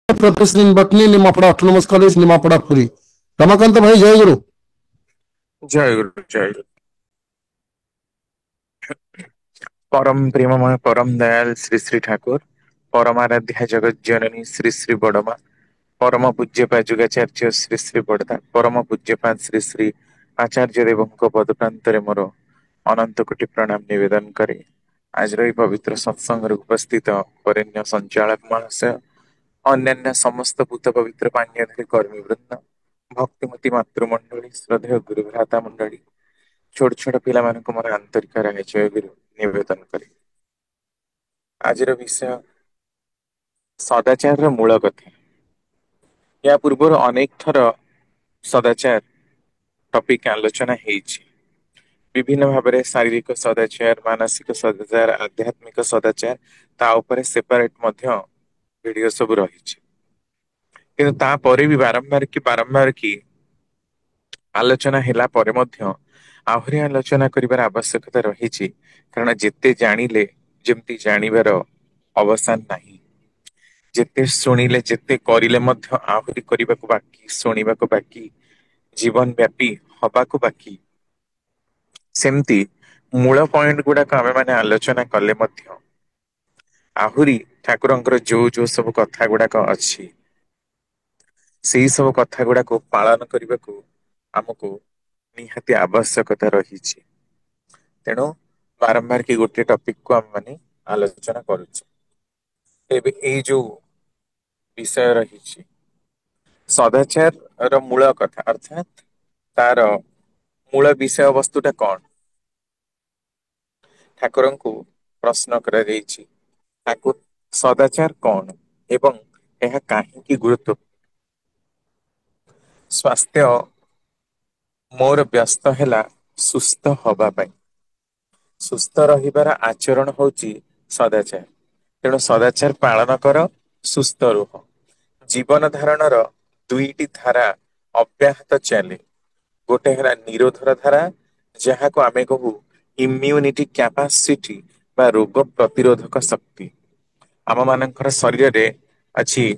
ପ୍ରତିଷ୍ଠୀ botany Nimapada autonomous college Nimapada Puri. Ramakanta ଭାଇ ଜୟ ଗୁରୁ। ଜୟ ଗୁରୁ ଜୟ ଗୁରୁ। परम प्रेममय परम दयाल श्री श्री ठाकुर परमाराध्या जगत जननी श्री श्री बड़मा परम पूज्यपा जुगाचार्य श्री श्री बड़दा परम पूज्यपा श्री श्री आचार्य देवଙ୍କ पदप्रांतरे मोर अनंत कोटि प्रणाम निवेदन करे। आज रही पवित्र सत्संग उपस्थित वरेण्य संचालक महाशय अन्यान्य समस्त भूत पवित्र पाण्यधारी कर्मी वृंद भक्तिमती मातृमंडली श्रद्धेय गुरु भ्राता मंडली छोट छोट पिला मानक मोर आंतरिक जय गुरु निवेदन करे। आजिर विषय सदाचार मूल कथा। या पूर्व अनेक थर सदाचार टॉपिक आलोचना ହେଇଛି। विभिन्न भाव में शारीरिक सदाचार मानसिक सदाचार आध्यात्मिक सदाचार ता उपरे सेपरेट मध्य वीडियो सब रही किंतु तापर भी बारंबार की आलोचना ହେଲା ପରେ ମଧ୍ୟ आहुरी आलोचना करिवार आवश्यकता रही कारण जेते जानिले जेमती जानिबार अवसान नहीं। जेते शुणिले जेते करिले मध्य आहुरी करबाकू बाकी शुणिबाकू बाकी जीवन व्यापी हबाकू बाकी सेमती मूल पॉइंट गुड़ाक आमे माने आलोचना कले मध्य आहुरी ठाकुरंकर जो सब कथा गुड़ाक अच्छी सेही सब कथा गुड़ाक पालन करने को आमको निहाती आवश्यकता रही। तेणु बारंबार की गोटे टॉपिक को आम माने आलोचना करुचे। ए जो विषय रही सदाचार र मूल कथा अर्थात तार मूल विषय वस्तुटा कौन ठाकुर को प्रश्न करा ठाकुर सदाचार कौन एवं यह कहीं गुरुत्व स्वास्थ्य मोर व्यस्त है सुस्थ हवा पाई सुस्थ रहिबार आचरण होची सदाचार। तेणु सदाचार पालन कर सुस्थ रुह। जीवन धारणर दुईटी धारा अव्याहत चले गोटे है निरोधर धारा जहाँ को आमे कहू इम्यूनिटी कैपेसिटी बा रोग प्रतिरोधक शक्ति। आम मानकर शरीर रे अच्छी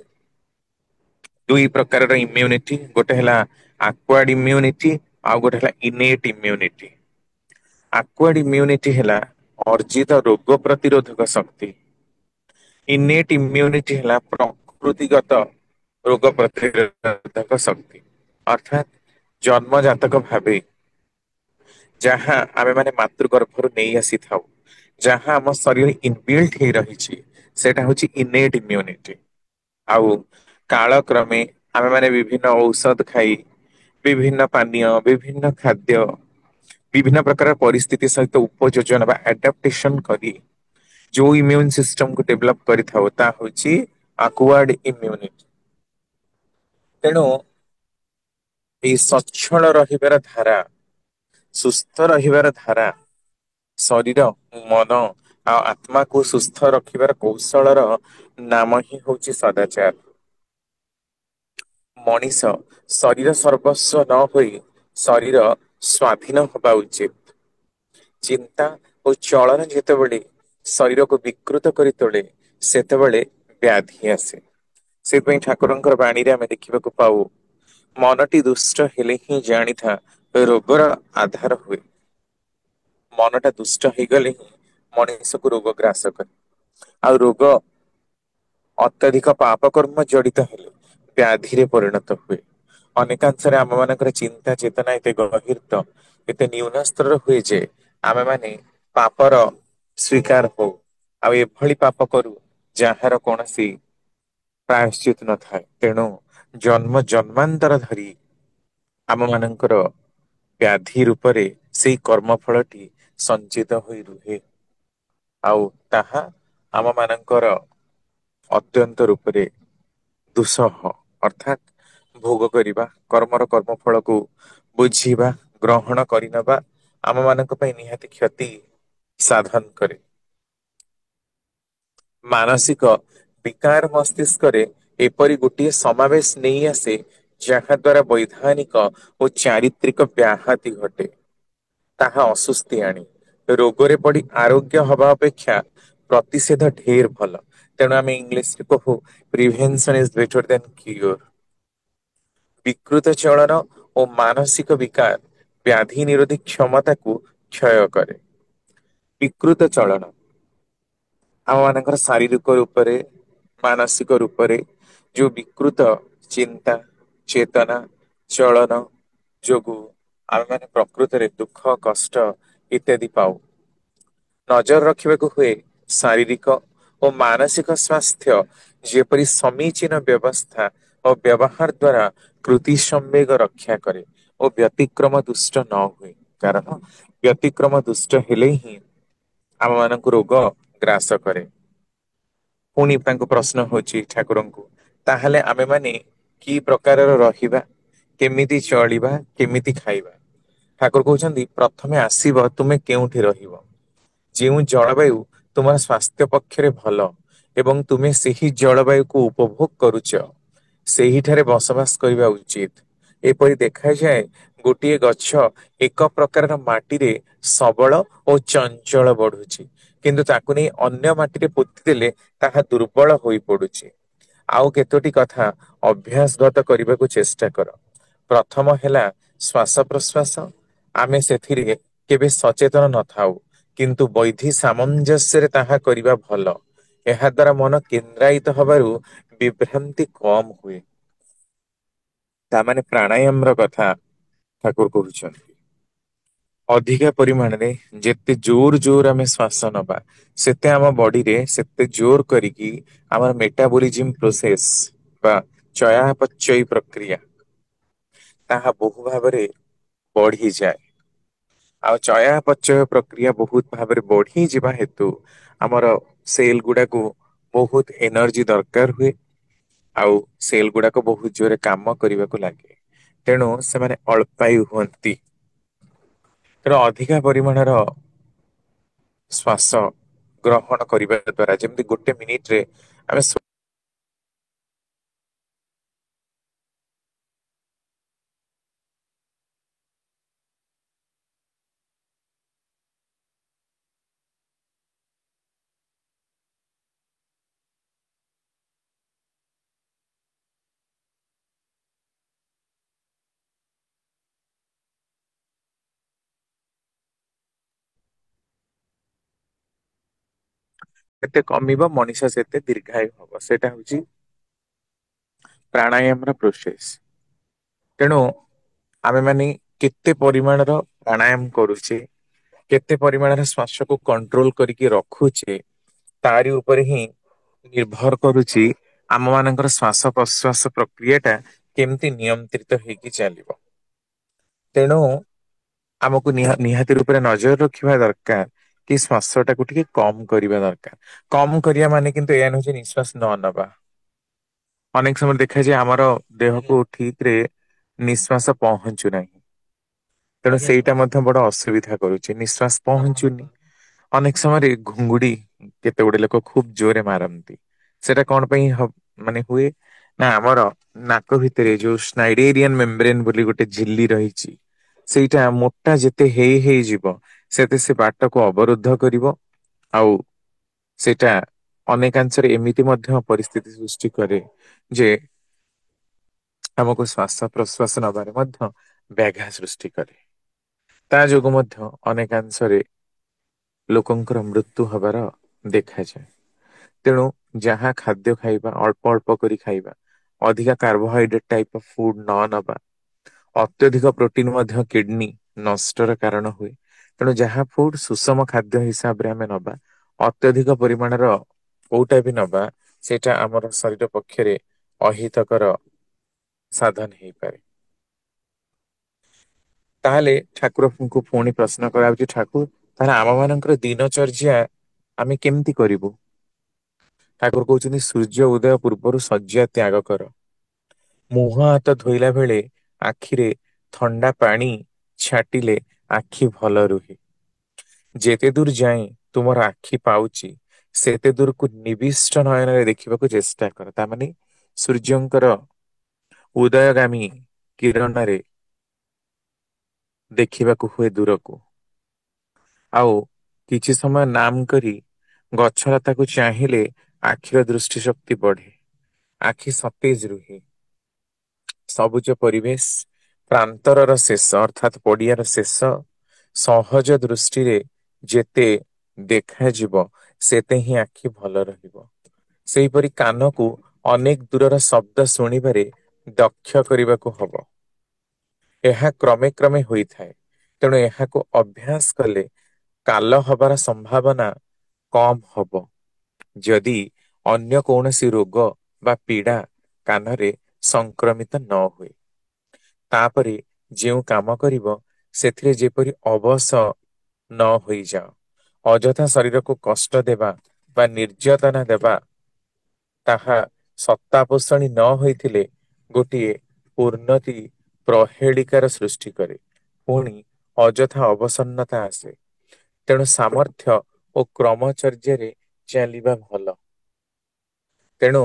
दुई प्रकार इम्यूनिटी गोटे है एक्वायर्ड इम्यूनिटी आउ गोटे है इनेट इम्यूनिटी। एक्वायर्ड इम्यूनिटी है अर्जित रोग प्रतिरोधक शक्ति। इनेट इम्यूनिटी है प्रकृतिगत रोग प्रतिरोधक शक्ति अर्थात जन्मजातक भावे जहाँ आमे माने मातृगर्भर नहीं आसी था जहाँ आम शरीर इनबिल्ट हो रही सेटा होची इनेट इम्यूनिटी। आउ कालक्रमे आमे माने विभिन्न औषध खाई विभिन्न पानीय विभिन्न खाद्य विभिन्न प्रकार परिस्थिति सहित उपयोजन बा एडाप्टेशन करी जो इम्यून सिस्टम को डेवलप करी था होची एक्वायर्ड इम्यूनिटी। तेणु ये सच्छल रहिबार धारा सुस्थ रहिबार धारा शरीर मन आ आत्मा को सुस्थ रखिबार कौशलर नाम ही होची सदाचार। मनीष शरीर सर्वस्व न होई शरीर स्वाधीन होगा उचित। चिंता और चलन जितेबले शरीर को विकृत कर तोले सेतेबले व्याधि आसे। से ठाकुरंकर बाणी रे आमे देखिबा को पाऊ मनटी दुष्ट हेले ही जानी था रोगर आधार हुए। मनटा दुष्ट हो गले ही मनीष को रोग ग्रास करे आ रोग अत्यधिक पाप कर्म जड़ित हेले व्याधि रे परिणत हुए। अनेकांशरे आम मानकर चिंता चेतना एते गहीर एते न्यून स्तर हुए जे आमे माने पापर स्वीकार हो आ एभली पाप करू जହାର कौनसी प्रायश्चित न थाए। तेणु जन्म जन्मांतर धरी आम मानकर व्याधि रूपरे से कर्मफलटी संचित होई रुहे आउ ताहा आम मानकर अत्यंत रूपरे दुसह अर्थात भोग करिबा कर्मर कर्मफल को बुझीबा ग्रहण करिनबा आम मानक पई निहाती क्षति साधन करे। मानसिक विकार मस्तिष्क रे एपरी गोटे समावेश नहीं आसे जहा द्वारा वैधानिक और चारित्रिक व्याहति घटे ताहा असुस्ति आनी रोगरे पड़ी आरोग्य हवा अपेक्षा प्रतिषेध ढेर भल। ତେଣୁ ଆମେ ଇଂଲିଶରେ କହୁ ପ୍ରିଭେନ୍ସନ ଇଜ ବେଟର ଦେନ୍ କ୍ୟୁର। ବିକୃତ ଚଳନ ଓ ମାନସିକ ବିକାର ବ୍ୟାଧି ନିରୋଧୀ କ୍ଷମତାକୁ କ୍ଷୟ କରେ। ବିକୃତ ଚଳନ ଆମ ମାନଙ୍କର ଶାରୀରିକ ରୂପରେ, ମାନସିକ ରୂପରେ ଯୋଉ ବିକୃତ ଚିନ୍ତା, ଚେତନା, ଚଳନ ଯୋଗୁ ଆମେମାନେ ପ୍ରକୃତରେ ଦୁଃଖ କଷ୍ଟ ଇତ୍ୟାଦି ପାଉ। ନଜର ରଖିବାକୁ ହୁଏ ଶାରୀରିକ ଓ ମାନସିକ ସ୍ୱାସ୍ଥ୍ୟ ଯେପରି ସମୀଚୀନ ବ୍ୟବସ୍ଥା ଓ ବ୍ୟବହାର ଦ୍ଵାରା କୃତି ସମ୍ବେଗ ରକ୍ଷା କରେ ଓ ବ୍ୟତିକ୍ରମ ଦୁଷ୍ଟ ନ ହୁଏ। କାରଣ ବ୍ୟତିକ୍ରମ ଦୁଷ୍ଟ ହେଲେ ହିଁ ଆମ ମାନଙ୍କୁ ରୋଗ ଗ୍ରାସ କରେ। ପୁଣି ତାଙ୍କୁ ପ୍ରଶ୍ନ ହଉଛି ଠାକୁରଙ୍କୁ, ତାହେଲେ ଆମେମାନେ କି ପ୍ରକାରର ରହିବା, କେମିତି ଚଳିବା, କେମିତି ଖାଇବା? ଠାକୁର କହୁଛନ୍ତି ପ୍ରଥମେ ଆସିବ ତୁମେ କେଉଁଠି ରହିବ। ଯେଉଁ ଜଳବାୟୁ ତୁମର ସ୍ୱାସ୍ଥ୍ୟ ପକ୍ଷରେ ଭଲ ଏବଂ ତୁମେ ସେହି ଜଳବାୟୁକୁ ଉପଭୋଗ କରୁଛ ସେହିଠାରେ ବସବାସ କରିବା ଉଚିତ। ଏପରି ଦେଖାଯାଏ ଗୋଟିଏ ଗଛ ଏକ ପ୍ରକାରର ମାଟିରେ ସବଳ ଓ ଚଞ୍ଚଳ ବଢୁଛି। କିନ୍ତୁ ତାକୁ ନେଇ ଅନ୍ୟ ମାଟିରେ ପୋତି ଦେଲେ ତାହା ଦୁର୍ବଳ ହୋଇ ପଡୁଛି। ଆଉ କେତୋଟି କଥା ଅଭ୍ୟାସଗତ କରିବାକୁ ଚେଷ୍ଟା କର। ପ୍ରଥମ ହେଲା ଶ୍ୱାସ ପ୍ରଶ୍ୱାସ। ଆମେ ସେଥିରେ କେବେ ସଚେତନ ନଥାଉ, କିନ୍ତୁ ବୈଧି ସାମଞ୍ଜସ୍ୟରେ ତାହା କରିବା ଭଲ। ଏହା ଦ୍ଵାରା ମନ କେନ୍ଦ୍ରାୟିତ ହବାରୁ ବିଭ୍ରାନ୍ତି କମ ହୁଏ। ତାମାନେ ପ୍ରାଣାୟାମର କଥା ଠାକୁର କହୁଛନ୍ତି। ଅଧିକା ପରିମାଣରେ ଯେତେ ଜୋର ଜୋର ଆମେ ଶ୍ୱାସ ନବା ସେତେ ଆମ ବଡିରେ ସେତେ ଜୋର କରିକି ଆମର ମେଟାବୋଲିଜିମ ପ୍ରୋସେସ ବା ଚୟାପଚୟୀ ପ୍ରକ୍ରିୟା ତାହା ବହୁ ଭାବରେ ବଢିଯାଏ। ଆଉ ଚୟାପଚୟ ପ୍ରକ୍ରିୟା ବହୁତ ଭାବରେ ବଢିଯିବା ହେତୁ ଆମର ସେଲ ଗୁଡାକୁ ବହୁତ ଏନର୍ଜି ଦରକାର ହୁଏ। ଆଉ ସେଲ ଗୁଡାକ ବହୁତ ଜୋରରେ କାମ କରିବାକୁ ଲାଗେ। ତେଣୁ ସେମାନେ ଅଳ୍ପାୟୁ ହୁଅନ୍ତି। ତେଣୁ ଅଧିକା ପରିମାଣର ଶ୍ୱାସ ଗ୍ରହଣ କରିବା ଦ୍ଵାରା ଯେମିତି ଗୋଟେ ମିନିଟରେ ଆମେ ଯେତେ କମିବ ମଣିଷ ସେତେ ଦୀର୍ଘାୟୁ ହବ। ସେଇଟା ହଉଛି ପ୍ରାଣାୟାମର ପ୍ରୋସେସ। ତେଣୁ ଆମେମାନେ କେତେ ପରିମାଣର ପ୍ରାଣାୟାମ କରୁଛେ, କେତେ ପରିମାଣରେ ଶ୍ୱାସକୁ କଣ୍ଟ୍ରୋଲ କରିକି ରଖୁଛେ ତାରି ଉପରେ ହିଁ ନିର୍ଭର କରୁଛି ଆମ ମାନଙ୍କର ଶ୍ଵାସ ପ୍ରଶ୍ୱାସ ପ୍ରକ୍ରିୟା ଟା କେମିତି ନିୟନ୍ତ୍ରିତ ହେଇକି ଚାଲିବ। ତେଣୁ ଆମକୁ ନିହାତି ରୂପରେ ନଜର ରଖିବା ଦରକାର କି ଶ୍ୱାସ ଟାକୁ ଟିକେ କମ କରିବା ଦରକାର। କମ କରିବା ମାନେ କିନ୍ତୁ ଏଇଆ ନୁହେଁ ଯେ ନିଃଶ୍ଵାସ ନ ନବା। ଅନେକ ସମୟରେ ଦେଖାଯାଏ ଆମର ଦେହକୁ ଠିକ ରେ ନିଃଶ୍ଵାସ ପହଞ୍ଚୁ ନାହିଁ। ତେଣୁ ସେଇଟା ମଧ୍ୟ ବଡ ଅସୁବିଧା କରୁଛି, ନିଃଶ୍ଵାସ ପହଞ୍ଚୁନି। ଅନେକ ସମୟରେ ଘୁଙ୍ଗୁଡି କେତେ ଗୁଡେ ଲୋକ ଖୁବ ଜୋରରେ ମାରନ୍ତି। ସେଟା କଣ ପାଇଁ ମାନେ ହୁଏ ନା ଆମର ନାକ ଭିତରେ ଯୋଉ ସ୍ନାଇଡେରିଆନ ମେମ୍ବ୍ରେନ ବୋଲି ଗୋଟେ ଝିଲ୍ଲି ରହିଛି ସେଇଟା ମୋଟା ଯେତେ ହେଇଯିବ ସେତେ ସେ ବାଟକୁ ଅବରୁଦ୍ଧ କରିବ। ଆଉ ସେଇଟା ଅନେକାଂଶରେ ଏମିତି ମଧ୍ୟ ପରିସ୍ଥିତି ସୃଷ୍ଟି କରେ ଯେ ଆମକୁ ଶ୍ୱାସ ପ୍ରଶ୍ୱାସ ନବାରେ ମଧ୍ୟ ବ୍ୟାଘା ସୃଷ୍ଟି କରେ। ତା ଯୋଗୁ ମଧ୍ୟ ଅନେକାଂଶରେ ଲୋକଙ୍କର ମୃତ୍ୟୁ ହବାର ଦେଖାଯାଏ। ତେଣୁ ଯାହା ଖାଦ୍ୟ ଖାଇବା ଅଳ୍ପ ଅଳ୍ପ କରି ଖାଇବା। ଅଧିକା କାର୍ବୋହାଇଡ୍ରେଟ ଟାଇପ ଫୁଡ ନ ନବା। ଅତ୍ୟଧିକ ପ୍ରୋଟିନ ମଧ୍ୟ କିଡନୀ ନଷ୍ଟର କାରଣ ହୁଏ। ତେଣୁ ଯାହା ଫୁଡ ସୁଷମ ଖାଦ୍ୟ ହିସାବରେ ଆମେ ନବା। ଅତ୍ୟଧିକ ପରିମାଣର କୋଉଟା ବି ନବା ସେଇଟା ଆମର ଶରୀର ପକ୍ଷରେ ଅହିତକର ସାଧନ ହେଇପାରେ। ତାହେଲେ ଠାକୁରଙ୍କୁ ପୁଣି ପ୍ରଶ୍ନ କରାଉଛି ଠାକୁର ତାହେଲେ ଆମ ମାନଙ୍କର ଦିନଚର୍ଯ୍ୟା ଆମେ କେମିତି କରିବୁ? ଠାକୁର କହୁଛନ୍ତି ସୂର୍ଯ୍ୟ ଉଦୟ ପୂର୍ବରୁ ଶଯ୍ୟା ତ୍ୟାଗ କର। ମୁହଁ ହାତ ଧୋଇଲା ବେଳେ ଆଖିରେ ଥଣ୍ଡା ପାଣି ଛାଟିଲେ ଆଖି ଭଲ ରୁହେ। ଯେତେ ଦୂର ଯାଏଁ ତୁମର ଆଖି ପାଉଛି ସେତେ ଦୂରକୁ ନିବିଷ୍ଟ ନୟନରେ ଦେଖିବାକୁ ଚେଷ୍ଟା କର। ତାମାନେ ସୂର୍ଯ୍ୟଙ୍କର ଉଦୟଗାମୀ କିରଣରେ ଦେଖିବାକୁ ହୁଏ ଦୂରକୁ। ଆଉ କିଛି ସମୟ ନାମ କରି ଗଛଲତାକୁ ଚାହିଁଲେ ଆଖିର ଦୃଷ୍ଟି ଶକ୍ତି ବଢେ, ଆଖି ସତେଜ ରୁହେ। ସବୁଜ ପରିବେଶ, ପ୍ରାନ୍ତରର ଶେଷ ଅର୍ଥାତ୍ ପଡିଆର ଶେଷ, ସହଜ ଦୃଷ୍ଟିରେ ଯେତେ ଦେଖାଯିବ ସେତେ ହିଁ ଆଖି ଭଲ ରହିବ। ସେହିପରି କାନକୁ ଅନେକ ଦୂରର ଶବ୍ଦ ଶୁଣିବାରେ ଦକ୍ଷ କରିବାକୁ ହବ। ଏହା କ୍ରମେ କ୍ରମେ ହୋଇଥାଏ, ତେଣୁ ଏହାକୁ ଅଭ୍ୟାସ କଲେ କାଲ ହବାର ସମ୍ଭାବନା କମ୍ ହବ। ଯଦି ଅନ୍ୟ କୌଣସି ରୋଗ ବା ପୀଡା କାନରେ ସଂକ୍ରମିତ ନ ହୁଏ। ତାପରେ ଯେଉଁ କାମ କରିବ ସେଥିରେ ଯେପରି ଅବଶ ନ ହୋଇଯାଅ। ଅଯଥା ଶରୀରକୁ କଷ୍ଟ ଦେବା ବା ନିର୍ଯାତନା ଦେବା ତାହା ସତ୍ତା ପୋଷଣୀ ନ ହୋଇଥିଲେ ଗୋଟିଏ ଉନ୍ନତି ପ୍ରହେଳିକାର ସୃଷ୍ଟି କରେ। ପୁଣି ଅଯଥା ଅବସନ୍ନତା ଆସେ। ତେଣୁ ସାମର୍ଥ୍ୟ ଓ କ୍ରମଚର୍ଯ୍ୟରେ ଚାଲିବା ଭଲ। ତେଣୁ